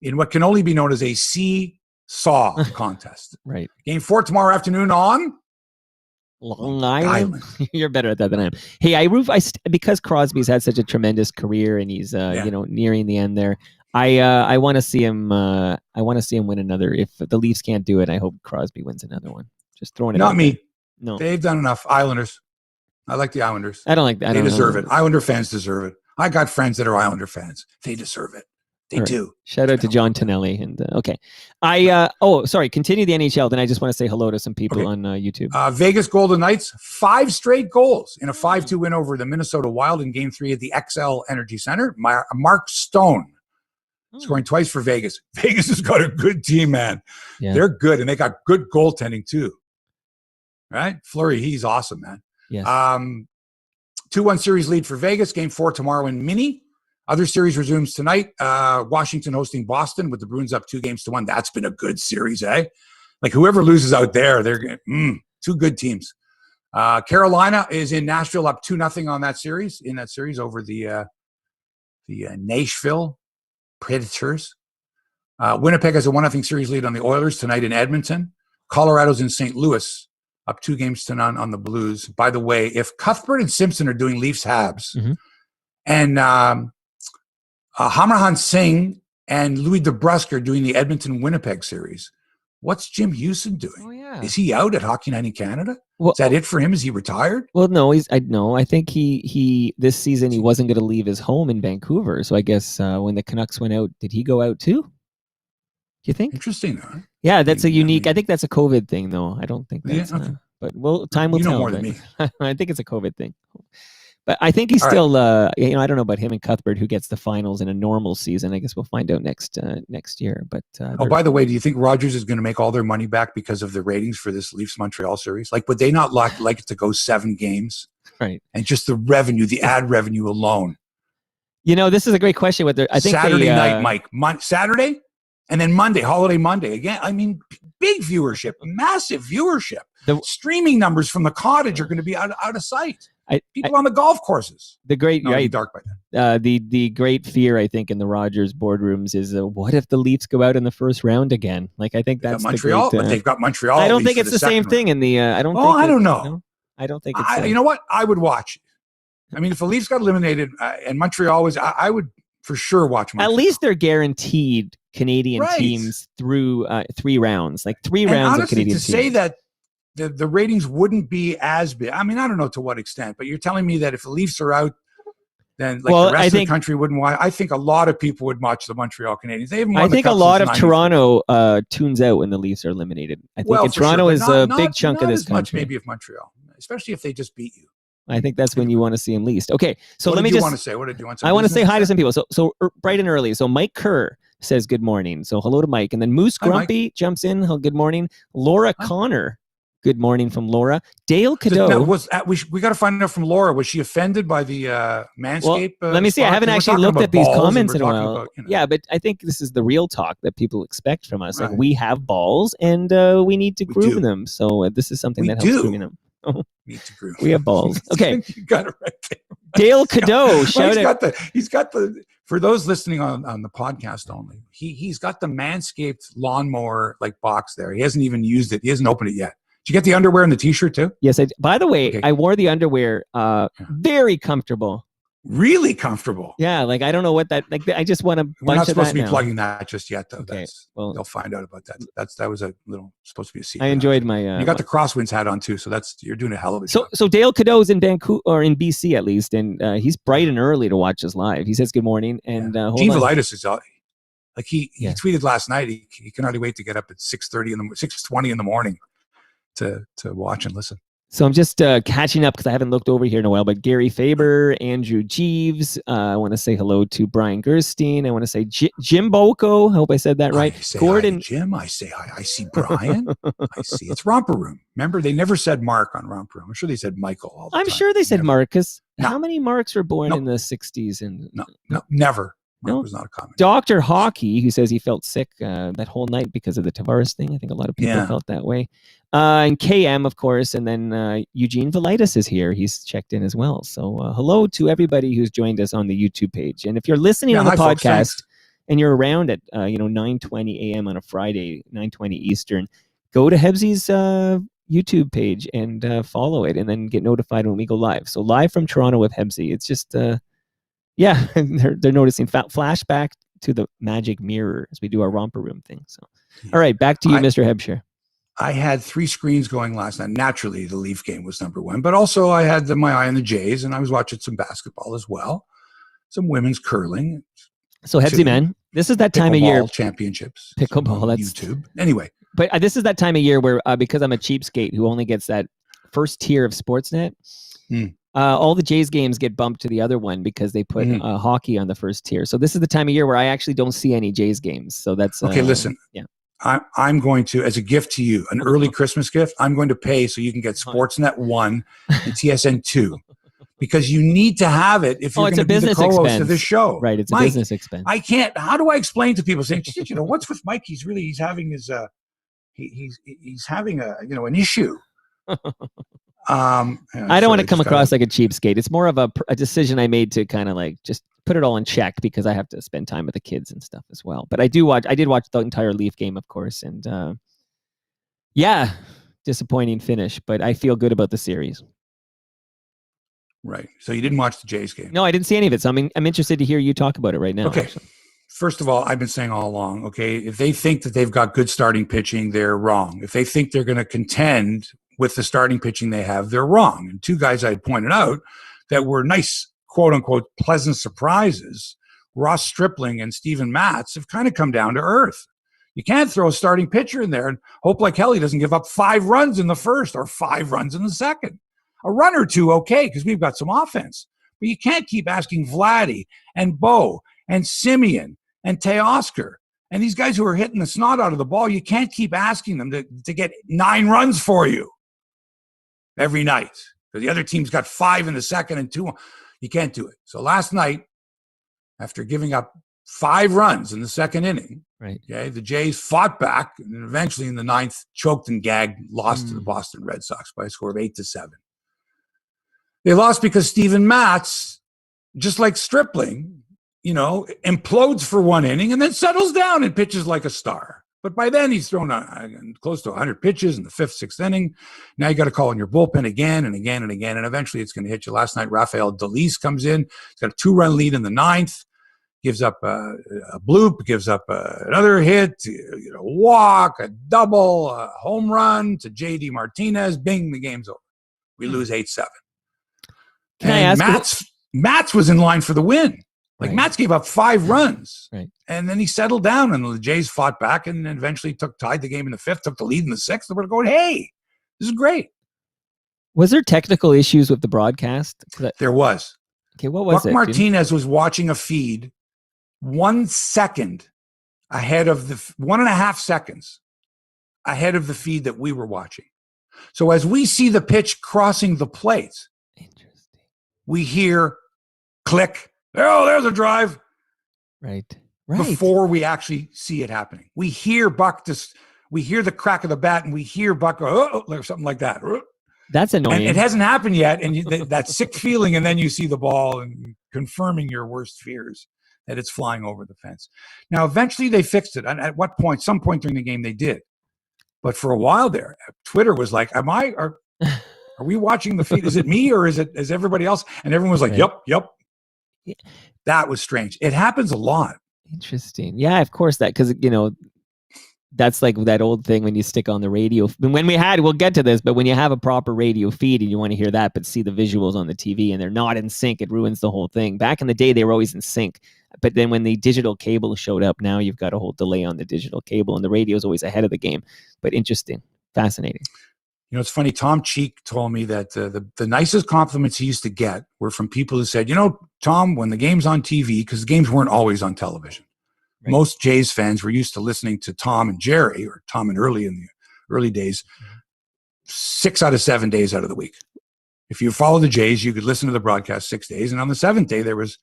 in what can only be known as a seesaw contest. right? Game 4 tomorrow afternoon on Long Island. You're better at that than I am. Hey, because Crosby's had such a tremendous career and he's nearing the end there. I want to see him. I want to see him win another. If the Leafs can't do it, I hope Crosby wins another one. Just throwing it. Not me. No, they've done enough. Islanders. I like the Islanders. I don't like that. They deserve it. Islander fans deserve it. I got friends that are Islander fans. They deserve it. They do. Shout out to John Tonelli. And okay. Sorry. Continue the NHL. Then I just want to say hello to some people on YouTube. Vegas Golden Knights, 5 straight goals in a 5-2 win over the Minnesota Wild in Game 3 at the XL Energy Center. Mark Stone scoring twice for Vegas. Vegas has got a good team, man. Yeah. They're good, and they got good goaltending too. Right? Fleury, he's awesome, man. Yes. 2-1 series lead for Vegas. Game 4 tomorrow in Mini. Other series resumes tonight. Washington hosting Boston with the Bruins up 2-1. That's been a good series, eh? Like whoever loses out there, they're two good teams. Carolina is in Nashville up 2-0 on that series. In that series over the Nashville Predators. Winnipeg has a 1-0 series lead on the Oilers tonight in Edmonton. Colorado's in St. Louis up 2-0 on the Blues. By the way, if Cuthbert and Simpson are doing Leafs Habs and Hammerhan Singh and Louis DeBrusque are doing the Edmonton-Winnipeg series, what's Jim Hughson doing? Oh, yeah. Is he out at Hockey Night in Canada? Is that it for him? Is he retired? Well, no, I think he this season he wasn't going to leave his home in Vancouver. So I guess when the Canucks went out, did he go out too? Do you think? Interesting, huh? Yeah, that's a unique. I think that's a COVID thing, though. I don't think that's. But time will tell. You know more than me. I think it's a COVID thing. But I think he's still. I don't know about him and Cuthbert, who gets the finals in a normal season. I guess we'll find out next year. But by the way, do you think Rogers is going to make all their money back because of the ratings for this Leafs Montreal series? Like, would they not like it to go 7 games? Right. And just the revenue, the ad revenue alone. This is a great question. I think Saturday night, Mike. Saturday. And then Monday, holiday Monday. Again, I mean, big viewership, massive viewership. The streaming numbers from the cottage are going to be out of sight. People on the golf courses. The great, dark by then. The great fear, I think, in the Rogers boardrooms is what if the Leafs go out in the first round again? Like, I think that's Montreal. But they've got Montreal. I don't think it's the same thing in the. I don't. I don't know. I don't think it's. You know what? I would watch. I mean, if the Leafs got eliminated and Montreal was, I would for sure watch Montreal. At least they're guaranteed Canadian teams through 3 rounds, like 3 rounds honestly, of Canadian to teams. Say that the ratings wouldn't be as big. I mean, I don't know to what extent, but you're telling me that if the Leafs are out, then the rest of the country wouldn't watch. I think a lot of people would watch the Montreal Canadiens. I think a lot of Toronto tunes out when the Leafs are eliminated. I think Toronto is a big chunk of this country. Maybe of Montreal, especially if they just beat you. I think that's when you want to see him least. Okay, so let me just. Want to say? What did you want to say? I want to say hi to some people. So bright and early. So Mike Kerr says good morning. So hello to Mike, and then Moose Grumpy jumps in. Good morning, Laura Connor. Good morning from Laura. Dale Cadeau. We got to find out from Laura. Was she offended by the Manscaped? Well, let me see. I haven't actually looked at these comments in a while. Yeah, but I think this is the real talk that people expect from us. Right. Like, we have balls and we need to groom them. So this is something that helps grooming them. Need to groom. We have balls. Okay. You got it right there. Dale Cadeau. Shout out. He's got the, for those listening on the podcast only, he's got the Manscaped lawnmower box there. He hasn't even used it. He hasn't opened it yet. Did you get the underwear and the t-shirt too? Yes. By the way, I wore the underwear. Very comfortable. Really comfortable. Yeah. I don't know what that, I just want a bunch of that. We're not supposed to be now. Plugging that just yet though. Okay. They'll find out about that. That was supposed to be a secret. I enjoyed my, you got the Crosswinds hat on too. So you're doing a hell of a job. So Dale Cadeau's in Vancouver or in BC at least. And he's bright and early to watch us live. He says, good morning. And Gene Velitis is he tweeted last night. He can hardly wait to get up at 6:20 in the morning to watch and listen. So I'm just catching up because I haven't looked over here in a while. But Gary Faber, Andrew Jeeves. I want to say hello to Brian Gerstein. I want to say Jim Boko. I hope I said that right. I say Gordon. Hi to Jim. I say hi. I see Brian. I see. It's Romper Room. Remember, they never said Mark on Romper Room. I'm sure they said Michael all the time. I'm sure they said never. Mark because No. how many Marks were born in the 60s? And No, never. Mark No? was not a comic. Dr. Hockey, who says he felt sick that whole night because of the Tavares thing. I think a lot of people felt that way. And KM, of course, and then Eugene Velitis is here. He's checked in as well. So hello to everybody who's joined us on the YouTube page. And if you're listening on the podcast and you're around at 9:20 a.m. on a Friday, 9:20 Eastern, go to Hebsy's YouTube page and follow it, and then get notified when we go live. So live from Toronto with Hebsy. It's just yeah, they're noticing flashback to the magic mirror as we do our Romper Room thing. So, all right, back to you, Mr. Hebshire. I had 3 screens going last night. Naturally, the Leaf game was number 1, but also I had my eye on the Jays, and I was watching some basketball as well, some women's curling. So, Hebsy, man, this is that time of year. Championships. Pickleball. That's YouTube. Anyway. But this is that time of year where, because I'm a cheapskate who only gets that first tier of Sportsnet, all the Jays games get bumped to the other one because they put hockey on the first tier. So this is the time of year where I actually don't see any Jays games. So that's okay. Listen, yeah, I'm going to, as a gift to you, an early Christmas gift, I'm going to pay so you can get Sportsnet 1 and TSN 2 because you need to have it if you're going to be the co-host of this show. Right, it's Mike, a business expense. I can't. How do I explain to people saying, what's with Mike? He's having his he's having an issue. I don't want to come across like a cheapskate. It's more of a decision I made to kind of like just put it all in check because I have to spend time with the kids and stuff as well. But I did watch the entire Leaf game, of course, and disappointing finish, but I feel good about the series. Right. So you didn't watch the Jays game? No, I didn't see any of it. So I'm interested to hear you talk about it right now. Okay. Actually. First of all, I've been saying all along, okay, if they think that they've got good starting pitching, they're wrong. If they think they're going to contend with the starting pitching they have, they're wrong. And 2 guys I had pointed out that were nice, quote unquote, pleasant surprises, Ross Stripling and Steven Matz, have kind of come down to earth. You can't throw a starting pitcher in there and hope like hell he doesn't give up 5 runs in the first or 5 runs in the second. A run or 2, okay, because we've got some offense. But you can't keep asking Vladdy and Bo and Simeon and Teoscar and these guys who are hitting the snot out of the ball. You can't keep asking them to get 9 runs for you every night because the other team's got 5 in the second and 2. You can't do it. So last night, after giving up 5 runs in the second inning, right? Okay, the Jays fought back and eventually in the 9th choked and gagged, lost to the Boston Red Sox by a score of 8-7. They lost because Steven Matz, just like Stripling, implodes for 1 inning and then settles down and pitches like a star. But by then he's thrown close to 100 pitches in the 5th, 6th inning. Now you got to call on your bullpen again and again and again, and eventually it's going to hit you. Last night, Rafael Delis comes in. He's got a 2-run lead in the 9th, gives up a bloop, gives up another hit, a walk, a double, a home run to J.D. Martinez. Bing, the game's over. We lose 8-7. Can I ask? Matz was in line for the win. Like Matz gave up 5 runs, and then he settled down, and the Jays fought back, and eventually tied the game in the 5th, took the lead in the 6th. And we're going, hey, this is great. Was there technical issues with the broadcast? There was. Okay, what was Buck Martinez was watching a feed 1 second ahead of 1.5 seconds ahead of the feed that we were watching. So as we see the pitch crossing the plate, we hear click. Oh, there's a drive. Right. Before we actually see it happening. We hear Buck we hear the crack of the bat and we hear Buck go, or something like that. That's annoying. And it hasn't happened yet. And that sick feeling, and then you see the ball and confirming your worst fears that it's flying over the fence. Now, eventually they fixed it. And at what point? Some point during the game they did. But for a while there, Twitter was like, are we watching the feed? Is it me or is everybody else? And everyone was like, yep. Yeah. That was strange. It happens a lot. Interesting. Yeah, of course because, that's like that old thing when you stick on the radio. We'll get to this, but when you have a proper radio feed and you want to hear that, but see the visuals on the TV and they're not in sync, it ruins the whole thing. Back in the day, they were always in sync. But then when the digital cable showed up, now you've got a whole delay on the digital cable and the radio is always ahead of the game. But interesting. Fascinating. You know, it's funny. Tom Cheek told me that the nicest compliments he used to get were from people who said, you know, Tom, when the game's on TV, because the games weren't always on television. Right. Most Jays fans were used to listening to Tom and Jerry, or Tom and Early in the early days, 6 out of 7 days out of the week. If you follow the Jays, you could listen to the broadcast 6 days. And on the 7th day, there was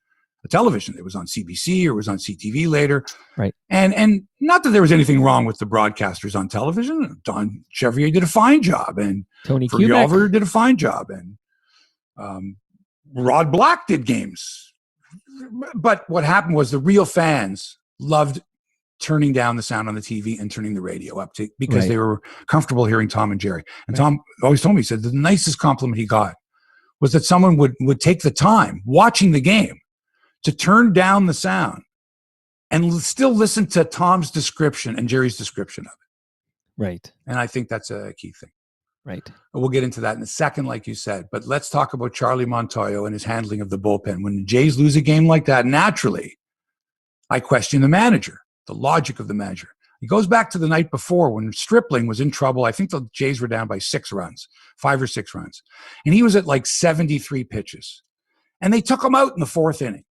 a television. It was on CBC or it was on CTV later. Right. And not that there was anything wrong with the broadcasters on television. Don Chevrier did a fine job. And Tony Oliver did a fine job. And Rod Black did games. But what happened was the real fans loved turning down the sound on the TV and turning the radio up because they were comfortable hearing Tom and Jerry. And Tom always told me, he said the nicest compliment he got was that someone would take the time watching the game to turn down the sound and still listen to Tom's description and Jerry's description of it. Right. And I think that's a key thing. Right. We'll get into that in a second, like you said. But let's talk about Charlie Montoyo and his handling of the bullpen. When the Jays lose a game like that, naturally, I question the manager, the logic of the manager. It goes back to the night before when Stripling was in trouble. I think the Jays were down by 5 or 6 runs. And he was at like 73 pitches. And they took him out in the 4th inning.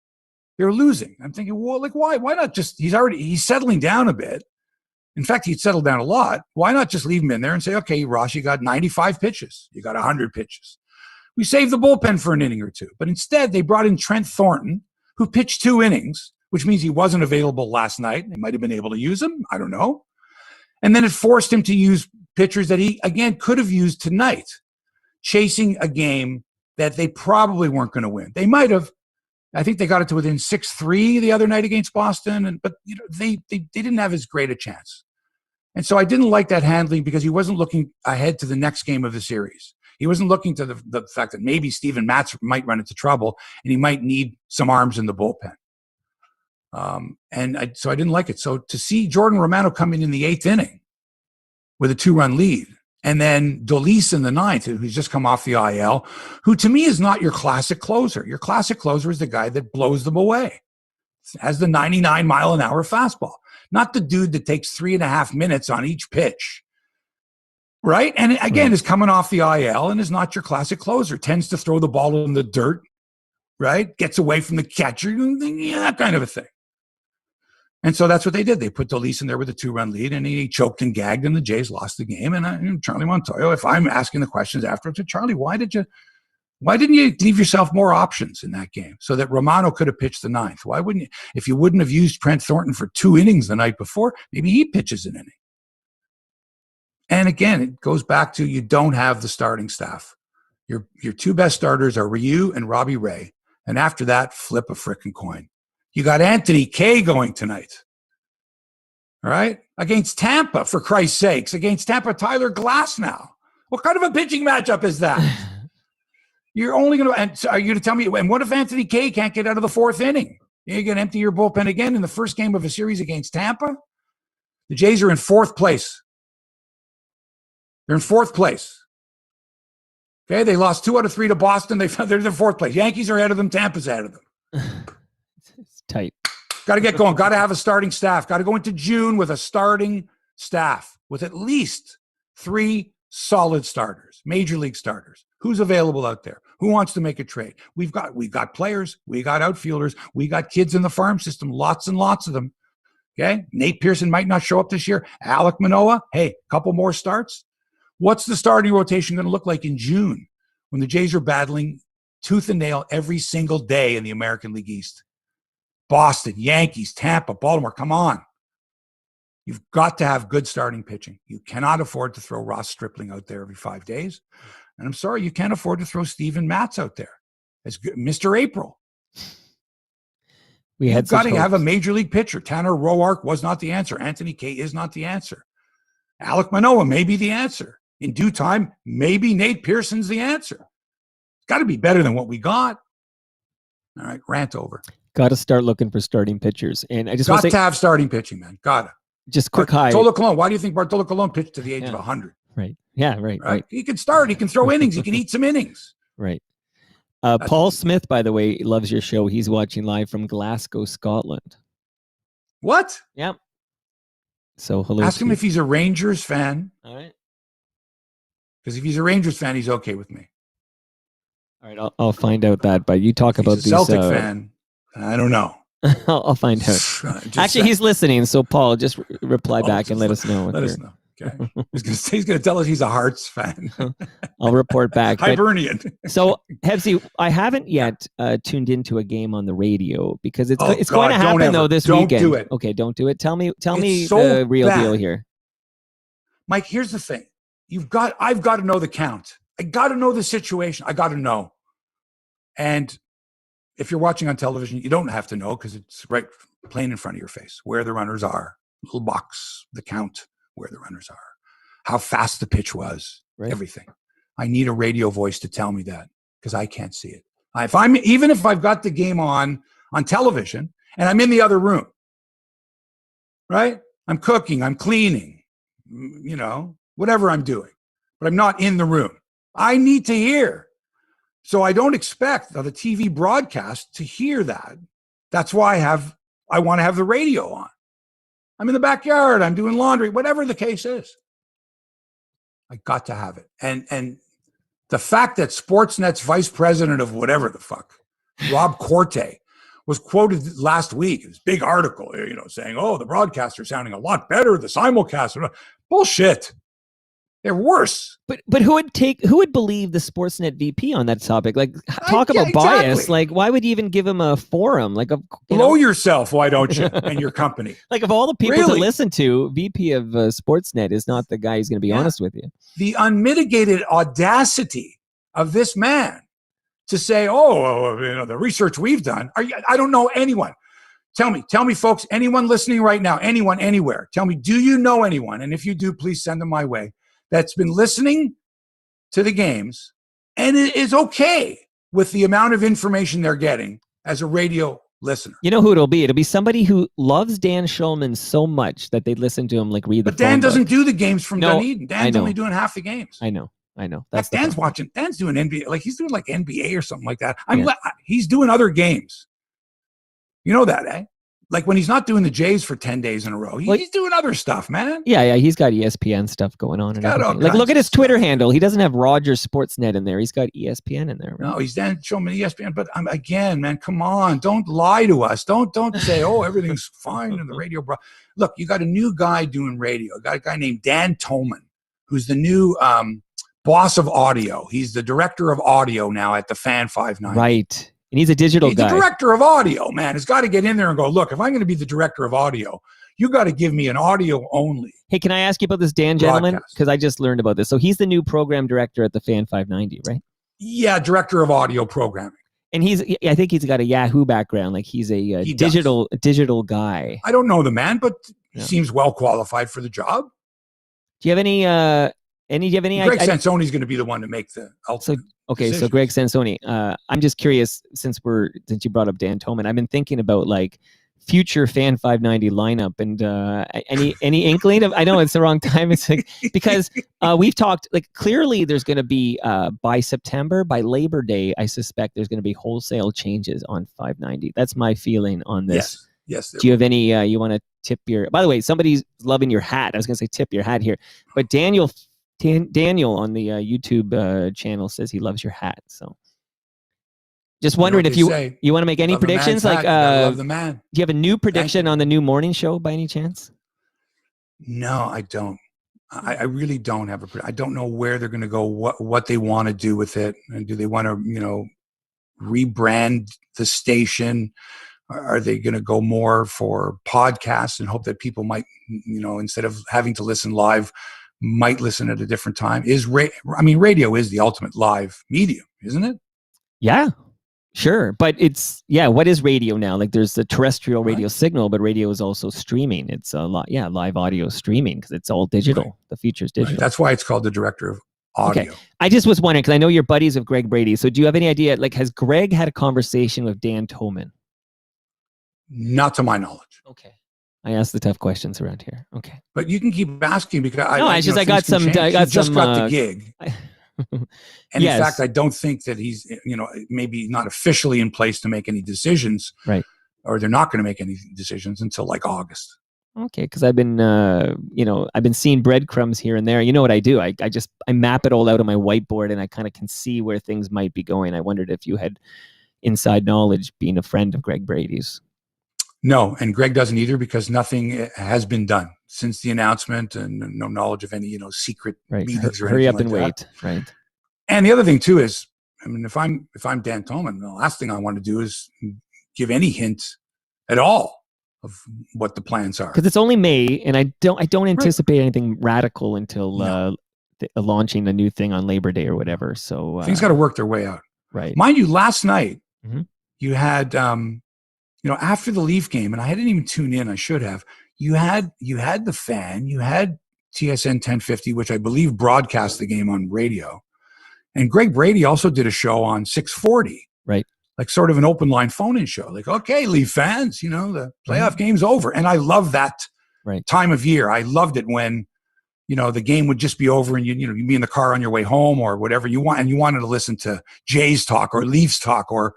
They were losing. I'm thinking, well, like, why? Why not just, he's settling down a bit. In fact, he'd settled down a lot. Why not just leave him in there and say, okay, Ross, you got 95 pitches. You got 100 pitches. We saved the bullpen for an inning or two. But instead, they brought in Trent Thornton, who pitched 2 innings, which means he wasn't available last night. They might have been able to use him. I don't know. And then it forced him to use pitchers that he, again, could have used tonight, chasing a game that they probably weren't going to win. They might have. I think they got it to within 6-3 the other night against Boston, but you know they didn't have as great a chance. And so I didn't like that handling because he wasn't looking ahead to the next game of the series. He wasn't looking to the fact that maybe Steven Matz might run into trouble and he might need some arms in the bullpen. So I didn't like it. So to see Jordan Romano come in the 8th inning with a 2-run lead, and then Dolis in the 9th, who's just come off the IL, who to me is not your classic closer. Your classic closer is the guy that blows them away, has the 99-mile-an-hour fastball, not the dude that takes 3.5 minutes on each pitch, right? And again, is coming off the IL and is not your classic closer, tends to throw the ball in the dirt, right? Gets away from the catcher, that kind of a thing. And so that's what they did. They put Dolis in there with a 2-run lead, and he choked and gagged, and the Jays lost the game. And Charlie Montoyo, if I'm asking the questions afterwards, Charlie, why didn't you leave yourself more options in that game so that Romano could have pitched the 9th? Why wouldn't you? If you wouldn't have used Trent Thornton for 2 innings the night before, maybe he pitches an inning. And again, it goes back to you don't have the starting staff. Your 2 best starters are Ryu and Robbie Ray. And after that, flip a frickin' coin. You got Anthony Kay going tonight. All right? Against Tampa, for Christ's sakes. Against Tampa, Tyler Glasnow. What kind of a pitching matchup is that? You're only going to, and so are you going to tell me, and what if Anthony Kay can't get out of the 4th inning? You're going to empty your bullpen again in the first game of a series against Tampa? The Jays are in 4th place. They're in 4th place. Okay, they lost 2 out of 3 to Boston. They're in 4th place. Yankees are ahead of them. Tampa's ahead of them. It's tight. Got to get going. Got to have a starting staff. Got to go into June with a starting staff with at least 3 solid starters, major league starters. Who's available out there? Who wants to make a trade? We've got players. We got outfielders. We got kids in the farm system. Lots and lots of them. Okay. Nate Pearson might not show up this year. Alek Manoah. Hey, a couple more starts. What's the starting rotation going to look like in June when the Jays are battling tooth and nail every single day in the American League East? Boston, Yankees, Tampa, Baltimore, come on. You've got to have good starting pitching. You cannot afford to throw Ross Stripling out there every 5 days. And I'm sorry, you can't afford to throw Steven Matz out there as good, Mr. April. You've got to have a major league pitcher. Tanner Roark was not the answer. Anthony Kay is not the answer. Alek Manoah may be the answer. In due time, maybe Nate Pearson's the answer. It's got to be better than what we got. All right, rant over. Got to start looking for starting pitchers. And I just got to have starting pitching, man. Got to. Just quick high. Bartolo Colon. Why do you think Bartolo Colon pitched to the age of 100? Right. Yeah, right. He can start. He can throw innings. He can eat some innings. Right. Paul Smith, by the way, loves your show. He's watching live from Glasgow, Scotland. What? Yep. So hello. Ask him if he's a Rangers fan. All right. Because if he's a Rangers fan, he's okay with me. All right, I'll find out that. But you talk If about he's a these. Celtic fan, I don't know. I'll find out. Actually, he's listening. So Paul, just reply back and let us know. Let us know. Okay. He's going to tell us he's a Hearts fan. I'll report back. Hibernian. So, Hebsy, I haven't yet tuned into a game on the radio because it's going to happen though this weekend. Don't do it. Okay, don't do it. Tell me so the real bad. deal here. Mike, here's the thing. I've got to know the count. I got to know the situation. I got to know. And if you're watching on television, you don't have to know because it's right plain in front of your face where the runners are, little box, the count, where the runners are, how fast the pitch was, everything. I need a radio voice to tell me that because I can't see it. Even if I've got the game on television and I'm in the other room, right? I'm cooking, I'm cleaning, whatever I'm doing, but I'm not in the room. I need to hear. So I don't expect the TV broadcast to hear that. That's why I want to have the radio on. I'm in the backyard, I'm doing laundry, whatever the case is. I got to have it. And the fact that Sportsnet's vice president of whatever the fuck, Rob Corte, was quoted last week, this big article, saying, oh, the broadcaster's sounding a lot better, the simulcast. Bullshit. They're worse. But who would believe the Sportsnet VP on that topic? Like, talk about bias. Like, why would you even give him a forum? Like, blow yourself, why don't you? And your company. Like, of all the people to listen to, VP of Sportsnet is not the guy who's going to be honest with you. The unmitigated audacity of this man to say, the research we've done. I don't know anyone. Tell me, folks, anyone listening right now, anyone, anywhere, tell me, do you know anyone? And if you do, please send them my way. That's been listening to the games and it is okay with the amount of information they're getting as a radio listener. You know who it'll be? It'll be somebody who loves Dan Shulman so much that they listen to him read the But Dan doesn't do the games from Dunedin. Dan's only doing half the games. I know. That's Dan's watching. Dan's doing NBA. He's doing NBA or something like that. He's doing other games. You know that, eh? Like when he's not doing the Jays for 10 days in a row, he's doing other stuff, man. Yeah, he's got ESPN stuff going on. And look at his Twitter handle. He doesn't have Rogers Sportsnet in there. He's got ESPN in there. Right? No, he's Dan Shulman ESPN. But again, man, come on. Don't lie to us. Don't say, everything's fine in the radio. Look, you got a new guy doing radio. You got a guy named Dan Toman, who's the new boss of audio. He's the director of audio now at the Fan 590. Right. And he's a digital guy. The director of audio, man, has got to get in there and go, look, if I'm going to be the director of audio, you got to give me an audio only. Hey, can I ask you about this Dan gentleman? Because I just learned about this. So he's the new program director at the Fan 590, right? Yeah, director of audio programming. And I think he's got a Yahoo background. Like he's a digital guy. I don't know the man, but he seems well qualified for the job. Do you have any Greg Sansoni's going to be the one to make the ultimate decisions. So Greg Sansoni, I'm just curious since you brought up Dan Toman, I've been thinking about future Fan 590 lineup and any inkling of, I know it's the wrong time. It's because we've talked clearly there's going to be by September, by Labor Day, I suspect there's going to be wholesale changes on 590. That's my feeling on this. Yes. Do you have any, you want to tip by the way, somebody's loving your hat. I was going to say tip your hat here, but Daniel on the YouTube channel says he loves your hat. So just wondering if you want to make any predictions. Love the man. Do you have a new prediction on the new morning show by any chance? No, I don't. I really don't have I don't know where they're going to go, what they want to do with it. And do they want to, rebrand the station? Are they going to go more for podcasts and hope that people might, instead of having to listen live, might listen at a different time? Radio is the ultimate live medium, isn't it? Yeah, sure. But what is radio now? There's the terrestrial radio signal, but radio is also streaming. It's a lot, live audio streaming because it's all digital. Right. The future's digital. Right. That's why it's called the director of audio. Okay. I just was wondering, because I know you're buddies with Greg Brady. So do you have any idea, has Greg had a conversation with Dan Toman? Not to my knowledge. Okay. I ask the tough questions around here. Okay. But you can keep asking because I got some. I just got the gig. And yes. In fact, I don't think that he's, maybe not officially in place to make any decisions. Right. Or they're not going to make any decisions until August. Okay, because I've been, I've been seeing breadcrumbs here and there. You know what I do? I map it all out on my whiteboard, and I kind of can see where things might be going. I wondered if you had inside knowledge, being a friend of Greg Brady's. No, and Greg doesn't either, because nothing has been done since the announcement, and no knowledge of any secret meetings or hurry anything up like and that. wait. Right. And the other thing too is, I mean, if I'm Dan Toman, the last thing I want to do is give any hint at all of what the plans are, because it's only May, and I don't anticipate anything radical until launching a new thing on Labor Day or whatever. So things got to work their way out. Right. Mind you, last night mm-hmm. you had, after the Leaf game, and I didn't even tune in. I should have. You had the Fan. You had TSN 1050, which I believe broadcast the game on radio, and Greg Brady also did a show on 640. Right. Like sort of an open line phone-in show. Like, okay, Leaf fans, the playoff game's over. And I love that time of year. I loved it when, the game would just be over and you'd be in the car on your way home or whatever you want. And you wanted to listen to Jays talk or Leafs talk or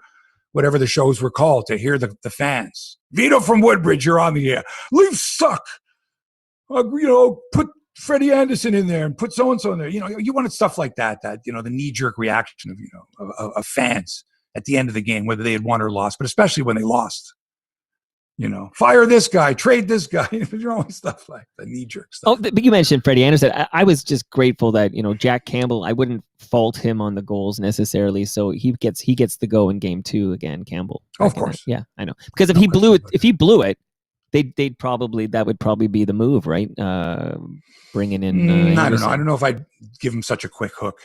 whatever the shows were called, to hear the fans. Vito from Woodbridge, you're on the air. Leafs suck. Put Freddie Anderson in there and put so-and-so in there. You wanted stuff like that, the knee-jerk reaction of fans at the end of the game, whether they had won or lost, but especially when they lost. Fire this guy, trade this guy, stuff like the knee-jerk stuff. Oh, but you mentioned Freddie Anderson. I was just grateful that, Jack Campbell, I wouldn't fault him on the goals necessarily. So he gets the go in game 2 again, Campbell. Oh, of course. Yeah, I know. Because if he blew it, that would probably be the move, right? Bringing in. I don't know. I don't know if I'd give him such a quick hook.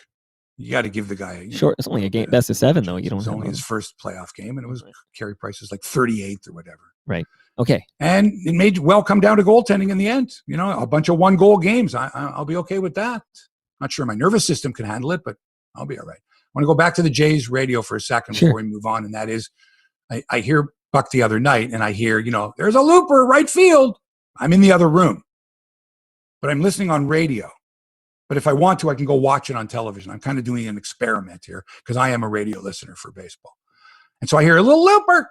You got to give the guy. Sure, it's only a game. Best of 7, though. You don't. It was only his first playoff game, and it was Carey Price was like 38th or whatever. Right. Okay. And it may well come down to goaltending in the end. A bunch of 1-goal games. I'll be okay with that. Not sure my nervous system can handle it, but I'll be all right. I want to go back to the Jays radio for a second before we move on, and that is, I hear Buck the other night, and I hear, there's a looper right field. I'm in the other room, but I'm listening on radio. But if I want to, I can go watch it on television. I'm kind of doing an experiment here because I am a radio listener for baseball. And so I hear a little looper.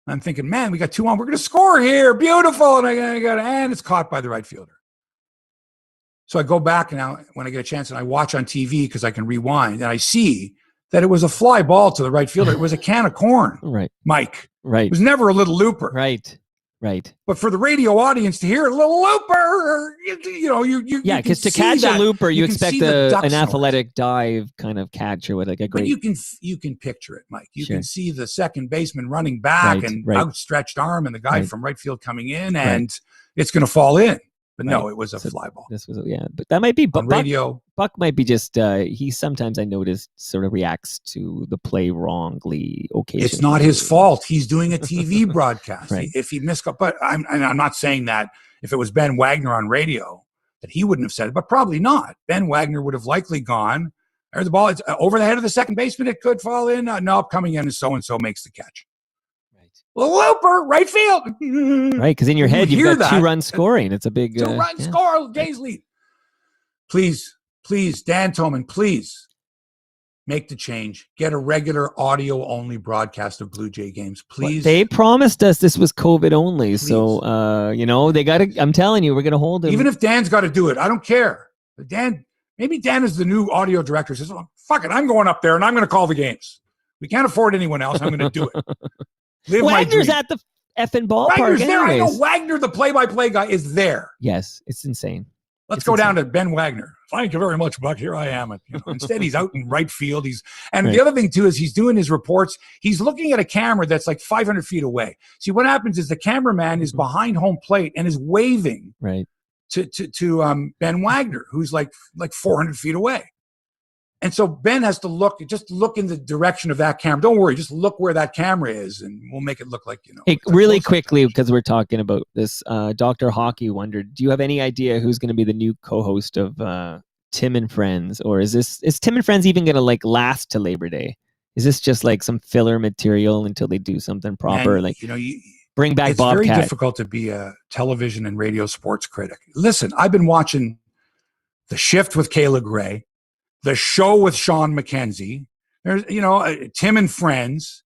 I'm thinking, man, we got 2 on. We're going to score here. Beautiful. And and it's caught by the right fielder. So I go back now when I get a chance and I watch on TV because I can rewind, and I see that it was a fly ball to the right fielder. It was a can of corn. Right. Mike. Right. It was never a little looper. Right. Right. But for the radio audience to hear a little looper, because to catch a looper, you expect an athletic dive kind of catch or with like a great. But you can picture it, Mike. You can see the second baseman running back and outstretched arm, and the guy from right field coming in, and it's going to fall in. But no, it was a fly ball. This was but that might be radio. Buck might be just he sometimes, I noticed, sort of reacts to the play wrongly occasionally. It's not his fault. He's doing a TV broadcast. Right. If he missed, but I'm not saying that if it was Ben Wagner on radio that he wouldn't have said it, but probably not. Ben Wagner would have likely gone, there's the ball, it's over the head of the second baseman, it could fall in. No, coming in, and so makes the catch. Looper, right field. Right, because in your head, you've got 2-run scoring. It's a big 2-run score, Jays lead. Please, Dan Toman, please make the change. Get a regular audio-only broadcast of Blue Jay games, please. They promised us this was COVID only, please. So they got to. I'm telling you, we're going to hold them. Even if Dan's got to do it, I don't care. Maybe Dan is the new audio director. Says, "Oh, fuck it, I'm going up there and I'm going to call the games. We can't afford anyone else. I'm going to do it." Wagner's at the effing ballpark. Wagner's there. I know Wagner, the play-by-play guy, is there. Yes, it's insane. Let's go down to Ben Wagner. Thank you very much, Buck. Here I am. Instead, he's out in right field. The other thing too is he's doing his reports. He's looking at a camera that's like 500 feet away. See, what happens is the cameraman is behind home plate and is waving to Ben Wagner, who's like 400 feet away. And so Ben has to look in the direction of that camera. Don't worry, just look where that camera is, and we'll make it look like, Hey, really quickly, because we're talking about this, Dr. Hockey wondered, do you have any idea who's going to be the new co-host of Tim and Friends? Or is Tim and Friends even going to last to Labor Day? Is this just like some filler material until they do something proper? And, bring back Bobcat. It's very difficult to be a television and radio sports critic. Listen, I've been watching The Shift with Kayla Gray, The Show with Sean McKenzie. There's, Tim and Friends,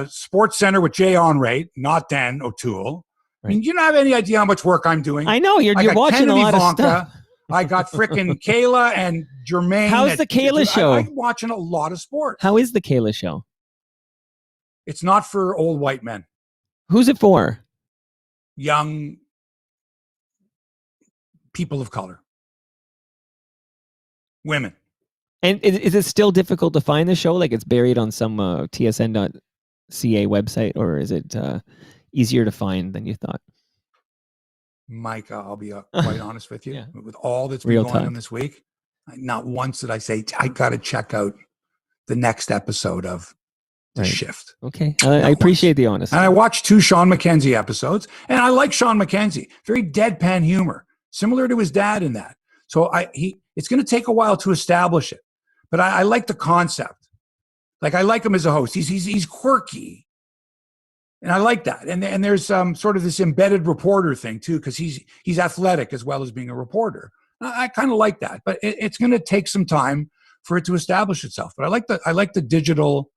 Sports Center with Jay Onrait, not Dan O'Toole. I mean, you don't have any idea how much work I'm doing. I know you're got watching Kennedy, a lot of stuff. I got frickin' Kayla and Jermaine. How's the Kayla show? I'm watching a lot of sports. How is the Kayla show? It's not for old white men. Who's it for? Young people of color. Women. And is it still difficult to find the show? Like it's buried on some tsn.ca website, or is it easier to find than you thought? Mike, I'll be quite honest with you. Yeah. With all that's been going on this week, not once did I say, I got to check out the next episode of The Shift. Okay. I appreciate the honesty. And I watched 2 Sean McKenzie episodes, and I like Sean McKenzie. Very deadpan humor, similar to his dad in that. So it's going to take a while to establish it. But I like the concept. Like, I like him as a host. He's quirky. And I like that. And there's sort of this embedded reporter thing too, because he's athletic as well as being a reporter. I kind of like that, but it's going to take some time for it to establish itself. But I like the digital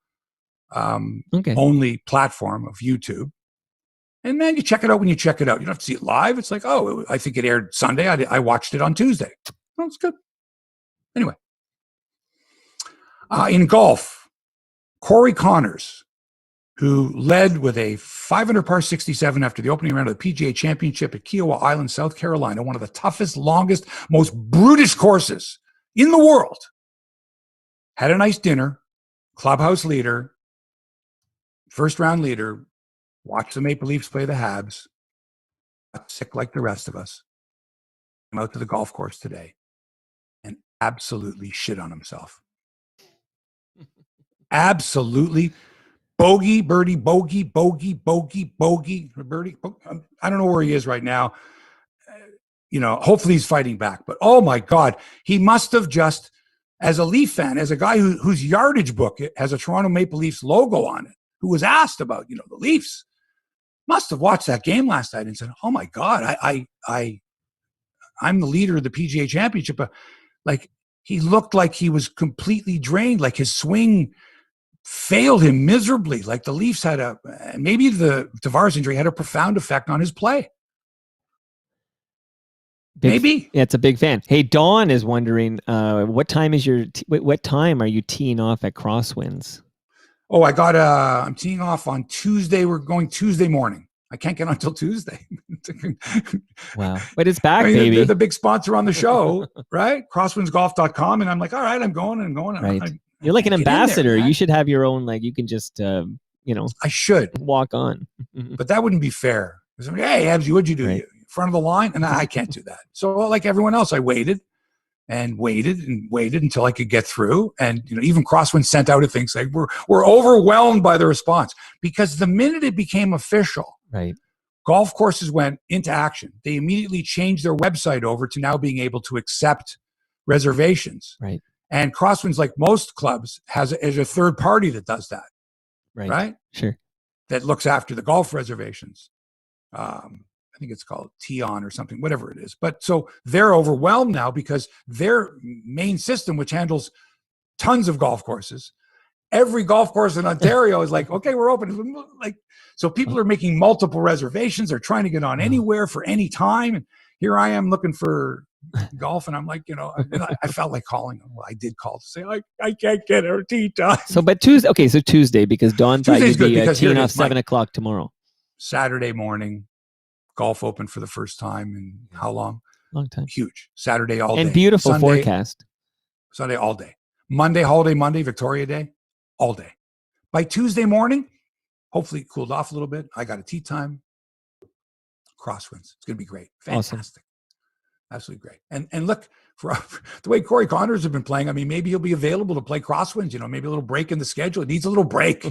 only platform of YouTube. And man, you check it out when you check it out. You don't have to see it live. It's like, oh, I think it aired Sunday. I watched it on Tuesday. Oh, it's good. Anyway, in golf, Corey Connors, who led with a 500 par 67 after the opening round of the PGA Championship at Kiowa Island, South Carolina, one of the toughest, longest, most brutish courses in the world, had a nice dinner, clubhouse leader, first round leader, watched the Maple Leafs play the Habs, got sick like the rest of us, came out to the golf course today and absolutely shit on himself. Absolutely. Bogey, birdie, bogey, bogey, bogey, bogey, birdie. I don't know where he is right now. Hopefully he's fighting back. But oh my God, he must have just, as a Leaf fan, as a guy whose yardage book has a Toronto Maple Leafs logo on it, who was asked about, the Leafs, must have watched that game last night and said, "Oh my God, I'm the leader of the PGA Championship." But like, he looked like he was completely drained, like his swing failed him miserably. Like the Leafs maybe the Tavares injury had a profound effect on his play. Maybe. Yeah, it's a big fan. Hey, Dawn is wondering, what time are you teeing off at Crosswinds? Oh, I'm teeing off on Tuesday. We're going Tuesday morning. I can't get on until Tuesday. Wow. But it's back, baby. They're the big sponsor on the show, right? Crosswindsgolf.com. And I'm like, all right, I'm going. Right. You're like an ambassador. You should have your own, you can just, I should walk on. But that wouldn't be fair. Hey, Hebsy, what'd you do? Right. Front of the line? And I can't do that. So like everyone else, I waited until I could get through. And, even Crosswind sent out a thing saying, we're overwhelmed by the response, because the minute it became official, right, golf courses went into action. They immediately changed their website over to now being able to accept reservations. Right. And Crosswinds, like most clubs, has a third party that does that. Right? Sure. That looks after the golf reservations. I think it's called Tion or something, whatever it is. But so they're overwhelmed now because their main system, which handles tons of golf courses, every golf course in Ontario is like, okay, we're open. So people are making multiple reservations. They're trying to get on anywhere for any time. And here I am looking for golf, and I'm like, I felt like calling them. Well, I did call to say I can't get our tee time. So, but Tuesday, because Dawn thought you'd be teeing off 7 o'clock tomorrow. Saturday morning, golf open for the first time in how long? Long time. Huge. Saturday all day. And beautiful Sunday, forecast. Sunday all day. Monday, holiday Monday, Victoria Day, all day. By Tuesday morning, hopefully it cooled off a little bit. I got a tee time. Crosswinds. It's going to be great. Fantastic. Awesome. Absolutely great. And look, for the way Corey Connors have been playing, I mean, maybe he'll be available to play Crosswinds, maybe a little break in the schedule. It needs a little break,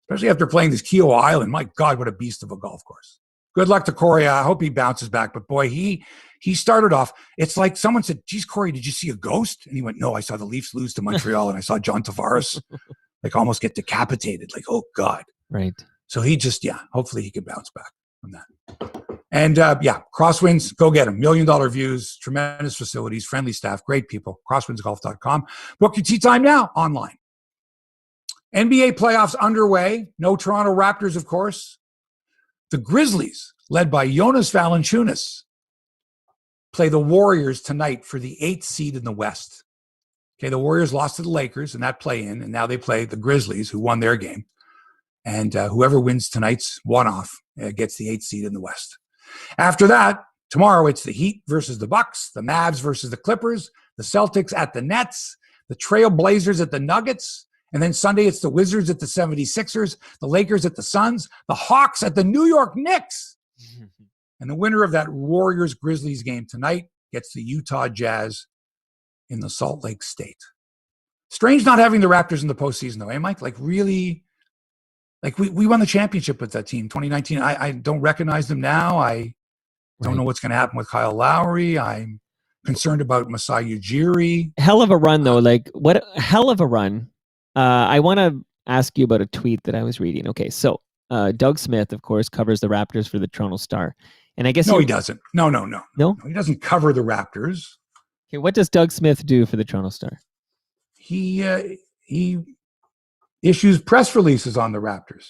especially after playing this Kiowa Island. My God, what a beast of a golf course. Good luck to Corey. I hope he bounces back. But boy, he started off. It's like someone said, "Geez, Corey, did you see a ghost?" And he went, "No, I saw the Leafs lose to Montreal, and I saw John Tavares almost get decapitated. Oh God." Right. So he just, hopefully he can bounce back from that. And Crosswinds, go get them. $1 million views, tremendous facilities, friendly staff, great people. Crosswindsgolf.com. Book your tee time now online. NBA playoffs underway. No Toronto Raptors, of course. The Grizzlies led by Jonas Valanciunas, play the Warriors tonight for the 8th seed in the West. Okay, the Warriors lost to the Lakers in that play-in, and now they play the Grizzlies, who won their game. And whoever wins tonight's one-off gets the 8th seed in the West. After that, tomorrow it's the Heat versus the Bucks, the Mavs versus the Clippers, the Celtics at the Nets, the Trail Blazers at the Nuggets, and then Sunday it's the Wizards at the 76ers, the Lakers at the Suns, the Hawks at the New York Knicks. And the winner of that Warriors-Grizzlies game tonight gets the Utah Jazz in the Salt Lake State. Strange not having the Raptors in the postseason, though, eh, Mike? Like, really, like we won the championship with that team, 2019. I don't recognize them now. I don't know what's going to happen with Kyle Lowry. I'm concerned about Masai Ujiri. Hell of a run, though. Like, what a hell of a run. I want to ask you about a tweet that I was reading. Okay, so Doug Smith, of course, covers the Raptors for the Toronto Star. And I guess he doesn't. No. No, he doesn't cover the Raptors. Okay, what does Doug Smith do for the Toronto Star? He issues press releases on the Raptors.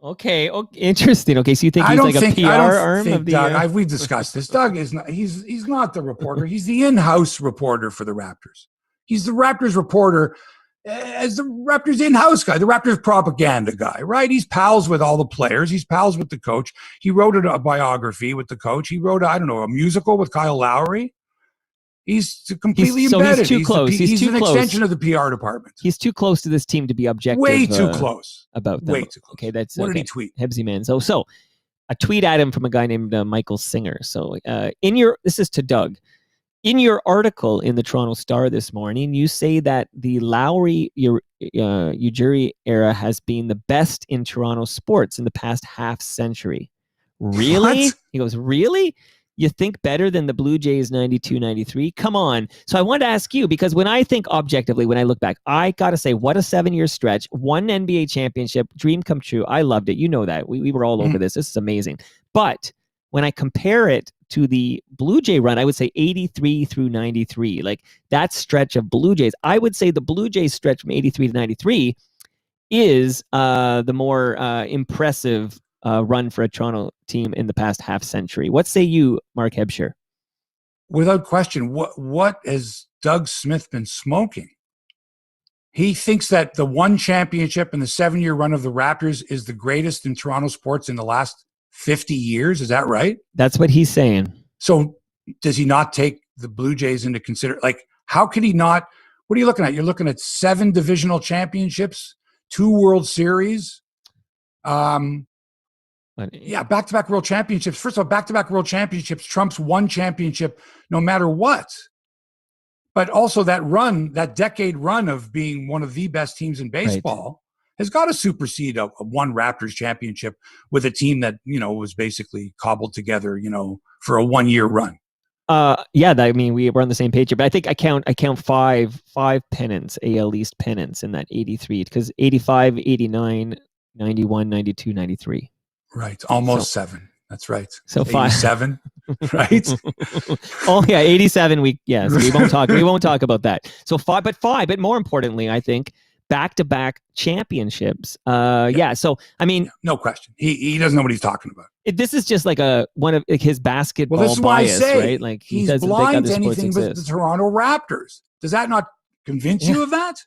Okay, interesting. Okay, so you think he's like a PR arm of the? Doug, we've discussed this. Doug is not. He's not the reporter. He's the in-house reporter for the Raptors. He's the Raptors reporter as the Raptors in-house guy, the Raptors propaganda guy, right? He's pals with all the players. He's pals with the coach. He wrote a biography with the coach. He wrote, a musical with Kyle Lowry. He's completely embedded. He's too close. He's an extension of the PR department. He's too close to this team to be objective. Way too close. About them. Way too close. Okay, what did he tweet? Hebsy man. So a tweet at him from a guy named Michael Singer. So this is to Doug. In your article in the Toronto Star this morning, you say that the Lowry Ujiri era has been the best in Toronto sports in the past half century. Really? What? He goes, really? You think better than the Blue Jays 92-93? Come on. So I wanted to ask you, because when I think objectively, when I look back, I got to say, what a 7-year stretch. One NBA championship, dream come true. I loved it. You know that. We were all over this. This is amazing. But when I compare it to the Blue Jay run, I would say 83 through 93. Like that stretch of Blue Jays, I would say the Blue Jays stretch from 83 to 93 is the more impressive run for a Toronto team in the past half century. What say you, Mark Hebscher? Without question, what has Doug Smith been smoking? He thinks that the one championship in the 7-year run of the Raptors is the greatest in Toronto sports in the last 50 years. Is that right? That's what he's saying. So does he not take the Blue Jays into consideration? Like, how could he not? What are you looking at? You're looking at 7 divisional championships, 2 World Series. Yeah, back-to-back World Championships. First of all, back-to-back World Championships trumps one championship no matter what. But also that run, that decade run of being one of the best teams in baseball has got to supersede a one Raptors championship with a team that, was basically cobbled together, for a 1-year run. Yeah, I mean, we were on the same page here, but I think I count five pennants, AL East pennants in that 83, because 85, 89, 91, 92, 93. Right. Almost 7. That's right. So 5. 7, right? Oh yeah, 87. We won't talk about that. So 5, but more importantly, I think back-to-back championships. Yeah. So I mean, no question. He doesn't know what he's talking about. This is just like one of his basketball this is bias, why I say right? Like he's blind to anything but the Toronto Raptors. Does that not convince you of that?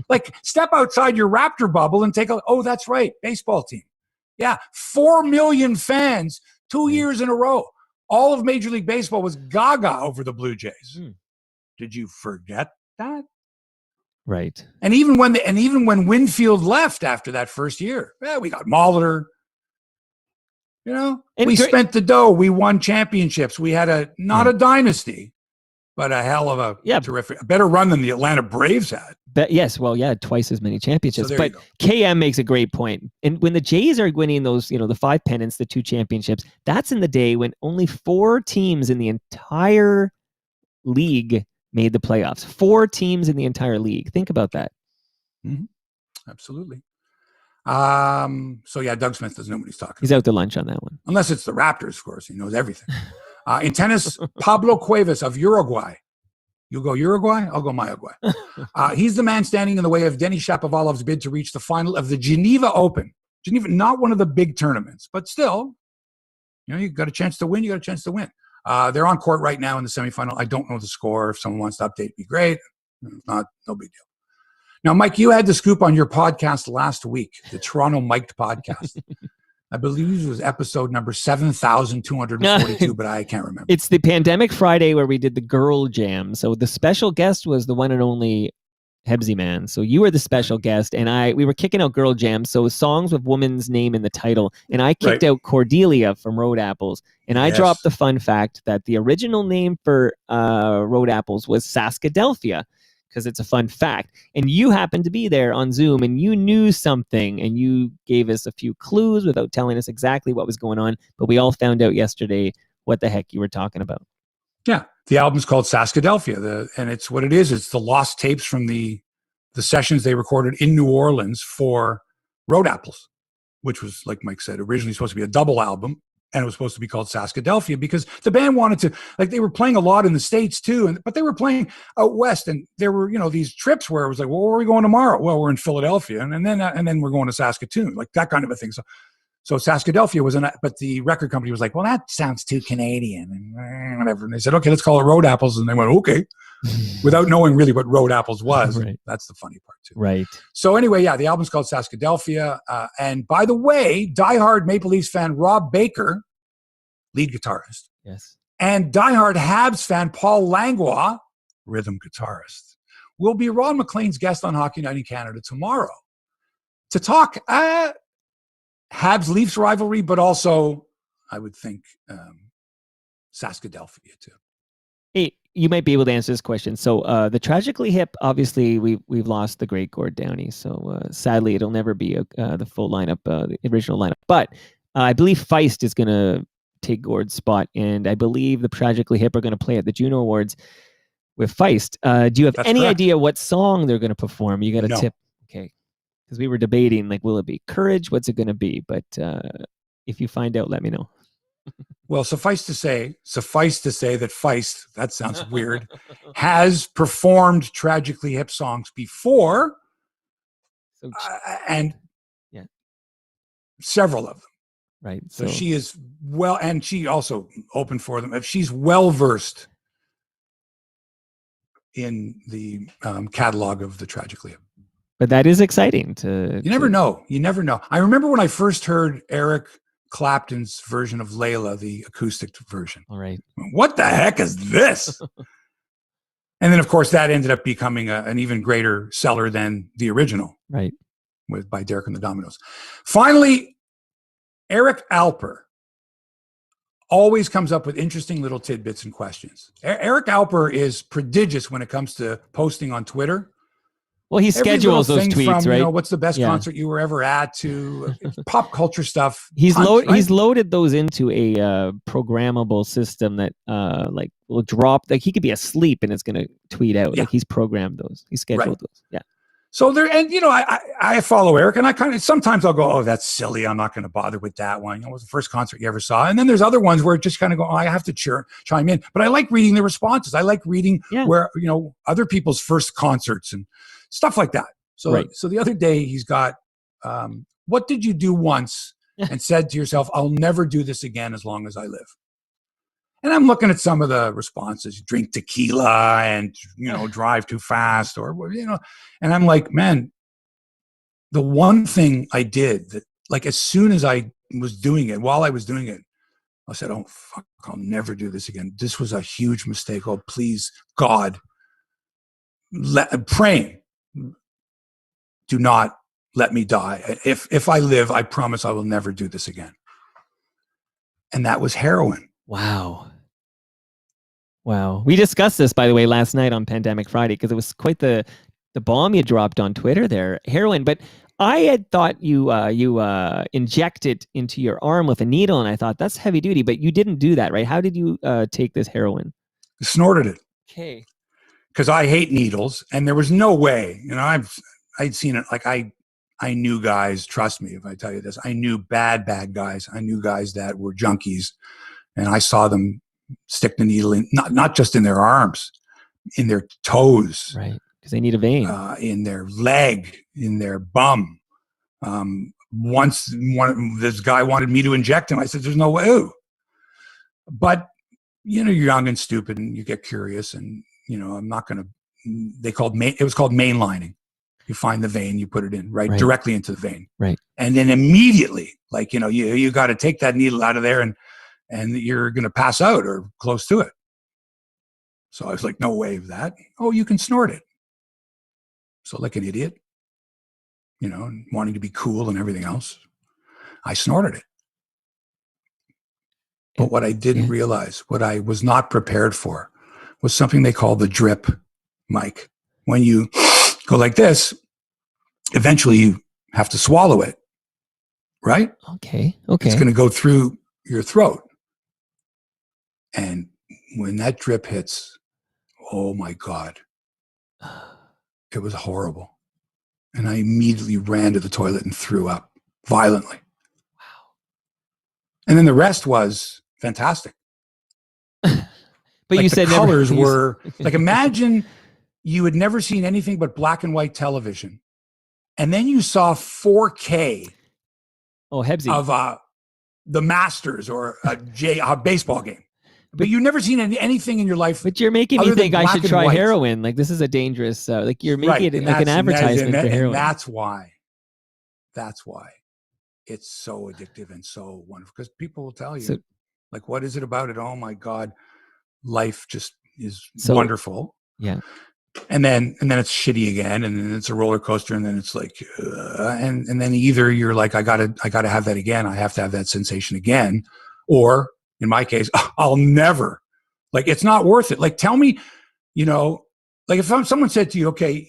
Like, step outside your Raptor bubble and take a. Oh, that's right, baseball team. Yeah, 4 million fans, 2 years in a row. All of Major League Baseball was gaga over the Blue Jays. Did you forget that? Right. And even when Winfield left after that first year, we got Molitor. We spent the dough. We won championships. We had not a dynasty, but a hell of a terrific, a better run than the Atlanta Braves had. Yes, well, yeah, twice as many championships. But KM makes a great point. And when the Jays are winning those, the 5 pennants, the 2 championships, that's in the day when only 4 teams in the entire league made the playoffs. 4 teams in the entire league. Think about that. Mm-hmm. Absolutely. So yeah, Doug Smith doesn't know what he's talking about. He's out to lunch on that one. Unless it's the Raptors, of course. He knows everything. In tennis, Pablo Cuevas of Uruguay. You'll go Uruguay? I'll go Uruguay. He's the man standing in the way of Denis Shapovalov's bid to reach the final of the Geneva Open. Geneva, not one of the big tournaments, but still, You got a chance to win. You got a chance to win. They're on court right now in the semifinal. I don't know the score. If someone wants to update, it'd be great. If not, no big deal. Now, Mike, you had the scoop on your podcast last week, the Toronto Mic'd podcast. I believe it was episode number 7,242, but I can't remember. It's the Pandemic Friday where we did the girl jam. So the special guest was the one and only Hebsy man. So you were the special guest, and we were kicking out girl jams. So songs with woman's name in the title, and I kicked out Cordelia from Road Apples, and I dropped the fun fact that the original name for Road Apples was Saskadelphia, because it's a fun fact. And you happened to be there on Zoom, and you knew something, and you gave us a few clues without telling us exactly what was going on. But we all found out yesterday what the heck you were talking about. Yeah, the album's called Saskadelphia, and it's what it is. It's the lost tapes from the sessions they recorded in New Orleans for Road Apples, which was, like Mike said, originally supposed to be a double album. And it was supposed to be called Saskadelphia because the band wanted to, like, they were playing a lot in the States too, but they were playing out west, and there were, these trips where it was like, well, where are we going tomorrow? Well, we're in Philadelphia, and then we're going to Saskatoon, like that kind of a thing. So Saskadelphia was but the record company was like, well, that sounds too Canadian and whatever. And they said, okay, let's call it Road Apples, and they went, okay, without knowing really what Road Apples was. Right. That's the funny part too. Right. So anyway, yeah, the album's called Saskadelphia. And by the way, diehard Maple Leafs fan Rob Baker, lead guitarist, and diehard Habs fan Paul Langlois, rhythm guitarist, will be Ron McLean's guest on Hockey Night in Canada tomorrow to talk Habs Leafs rivalry, but also, I would think, Saskadelphia too. Hey, you might be able to answer this question. So the Tragically Hip, obviously we've lost the great Gord Downey, so sadly it'll never be the full lineup, the original lineup. But I believe Feist is going to take Gord's spot, and I believe the Tragically Hip are going to play at the Juno Awards with Feist. Do you have any idea what song they're going to perform? You got a tip? Okay. Because we were debating, like, will it be Courage? What's it going to be? But if you find out, let me know. Well, suffice to say that Feist, that sounds weird, has performed Tragically Hip songs before, and several of them. Right. So she is and she also opened for them. If she's well versed in the catalog of the Tragically Hip. But that is exciting to. You never know. You never know. I remember when I first heard Eric Clapton's version of Layla, the acoustic version. All right. What the heck is this? And then, of course, that ended up becoming an even greater seller than the original. Right. By Derek and the Dominoes. Finally, Eric Alper always comes up with interesting little tidbits and questions. Eric Alper is prodigious when it comes to posting on Twitter. Well, he schedules those tweets, right? What's the best concert you were ever at, to pop culture stuff. He's loaded those into a programmable system that like will drop. Like, he could be asleep and it's going to tweet out. Like, he's programmed those. He scheduled those. Yeah. So there, and I follow Eric, and I kind of sometimes I'll go, oh, that's silly. I'm not going to bother with that one. It was the first concert you ever saw. And then there's other ones where it just kind of go, oh, I have to chime in. But I like reading the responses. I like reading where other people's first concerts and stuff like that. So so the other day he's got, what did you do once and said to yourself, I'll never do this again as long as I live? And I'm looking at some of the responses: drink tequila and, drive too fast, or, and I'm like, man, the one thing I did that, like, as soon as I was doing it, while I was doing it, I said, oh, fuck, I'll never do this again. This was a huge mistake. Oh, please, God, praying, do not let me die. If I live, I promise I will never do this again. And that was heroin. Wow. We discussed this, by the way, last night on Pandemic Friday, because it was quite the bomb you dropped on Twitter there, heroin. But I had thought you inject it into your arm with a needle, and I thought that's heavy duty, but you didn't do that, right? How did you take this heroin? Snorted it. Okay. Because I hate needles, and there was no way. I'd seen it. Like, I knew guys. Trust me if I tell you this. I knew bad guys. I knew guys that were junkies, and I saw them stick the needle in, not just in their arms, in their toes, right? Because they need a vein, in their leg, in their bum. Once this guy wanted me to inject him. I said, "There's no way." Ooh. But, you know, you're young and stupid and you get curious and, you know, I'm not going to, it was called mainlining. You find the vein, you put it in, right? Directly into the vein. Right. And then immediately, like, you know, you got to take that needle out of there and you're going to pass out or close to it. So I was like, no way of that. Oh, you can snort it. So like an idiot, you know, wanting to be cool and everything else, I snorted it. But what I didn't realize, what I was not prepared for, was something they call the drip, Mike. When you go like this, eventually you have to swallow it, right? Okay. It's going to go through your throat. And when that drip hits, oh my God, it was horrible. And I immediately ran to the toilet and threw up violently. Wow. And then the rest was fantastic. But like you said the colors were like, imagine you had never seen anything but black and white television. And then you saw 4K Hebsy. Of the Masters or a baseball game. But you've never seen anything in your life. But you're making me think I should try heroin. Like, this is a dangerous, like, you're making it like an advertisement for heroin. And that's why it's so addictive and so wonderful. Because people will tell you, like, what is it about it? Oh my God, life just is wonderful. Yeah. And then it's shitty again, and then it's a roller coaster, and then it's like, and then either you're like, I gotta have that again. I have to have that sensation again, or in my case, I'll never. Like, it's not worth it. Like, tell me, you know, like if someone said to you, okay,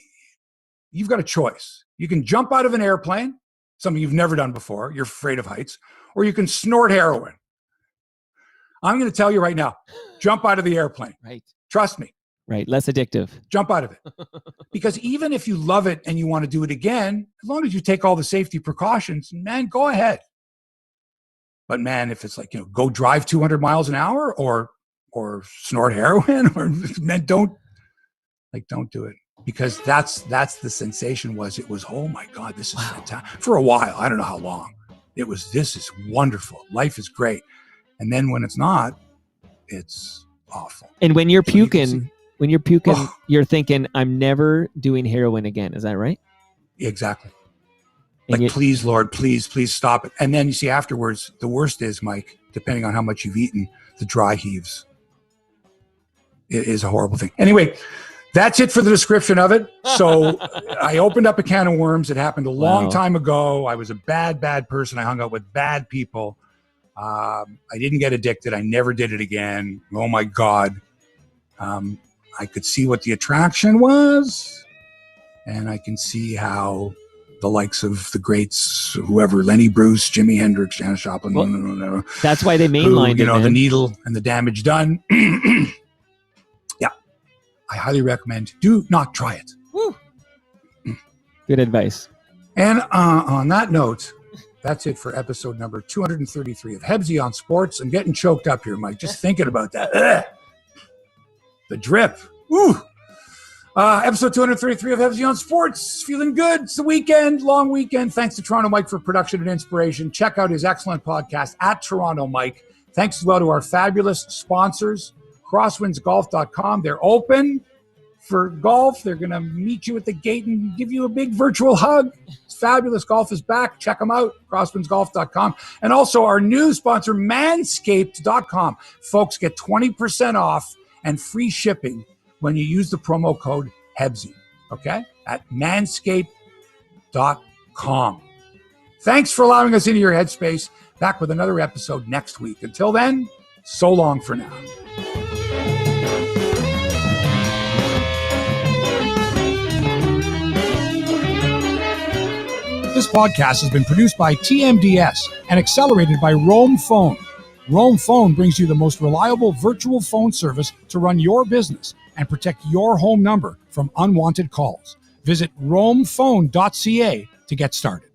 you've got a choice. You can jump out of an airplane, something you've never done before. You're afraid of heights, or you can snort heroin. I'm going to tell you right now, jump out of the airplane. Right. Trust me. Right. Less addictive. Jump out of it. Because even if you love it and you want to do it again, as long as you take all the safety precautions, man, go ahead. But man, if it's like, you know, go drive 200 miles an hour or snort heroin, or man, don't do it. Because that's the sensation it was, oh my God, this is fantastic. For a while, I don't know how long. This is wonderful. Life is great. And then when it's not, it's awful. And when you're puking, you're thinking, I'm never doing heroin again. Is that right? Exactly. Like, please, Lord, please stop it. And then you see afterwards, the worst is, Mike, depending on how much you've eaten, the dry heaves. It is a horrible thing. Anyway, that's it for the description of it. So I opened up a can of worms. It happened a long time ago. I was a bad person. I hung out with bad people. I didn't get addicted. I never did it again. Oh my God. I could see what the attraction was, and I can see how the likes of the greats, whoever, Lenny Bruce, Jimi Hendrix, Janis Joplin. Well, that's why they mainlined it. You know, the needle and the damage done. Yeah, I highly recommend. Do not try it. Woo. Good advice. And on that note, that's it for episode number 233 of Hebsy on Sports. I'm getting choked up here, Mike, just thinking about that. Ugh. The drip. Woo. Episode 233 of Hebsy on Sports. Feeling good. It's the weekend, long weekend. Thanks to Toronto Mike for production and inspiration. Check out his excellent podcast at Toronto Mike. Thanks as well to our fabulous sponsors, crosswindsgolf.com. They're open for golf. They're going to meet you at the gate and give you a big virtual hug. It's fabulous. Golf is back. Check them out, crosswindsgolf.com. And also our new sponsor, manscaped.com. Folks, get 20% off and free shipping when you use the promo code Hebsy, okay? At manscaped.com. Thanks for allowing us into your headspace. Back with another episode next week. Until then, so long for now. This podcast has been produced by TMDS and accelerated by Roam Phone. Roam Phone brings you the most reliable virtual phone service to run your business and protect your home number from unwanted calls. Visit roamphone.ca to get started.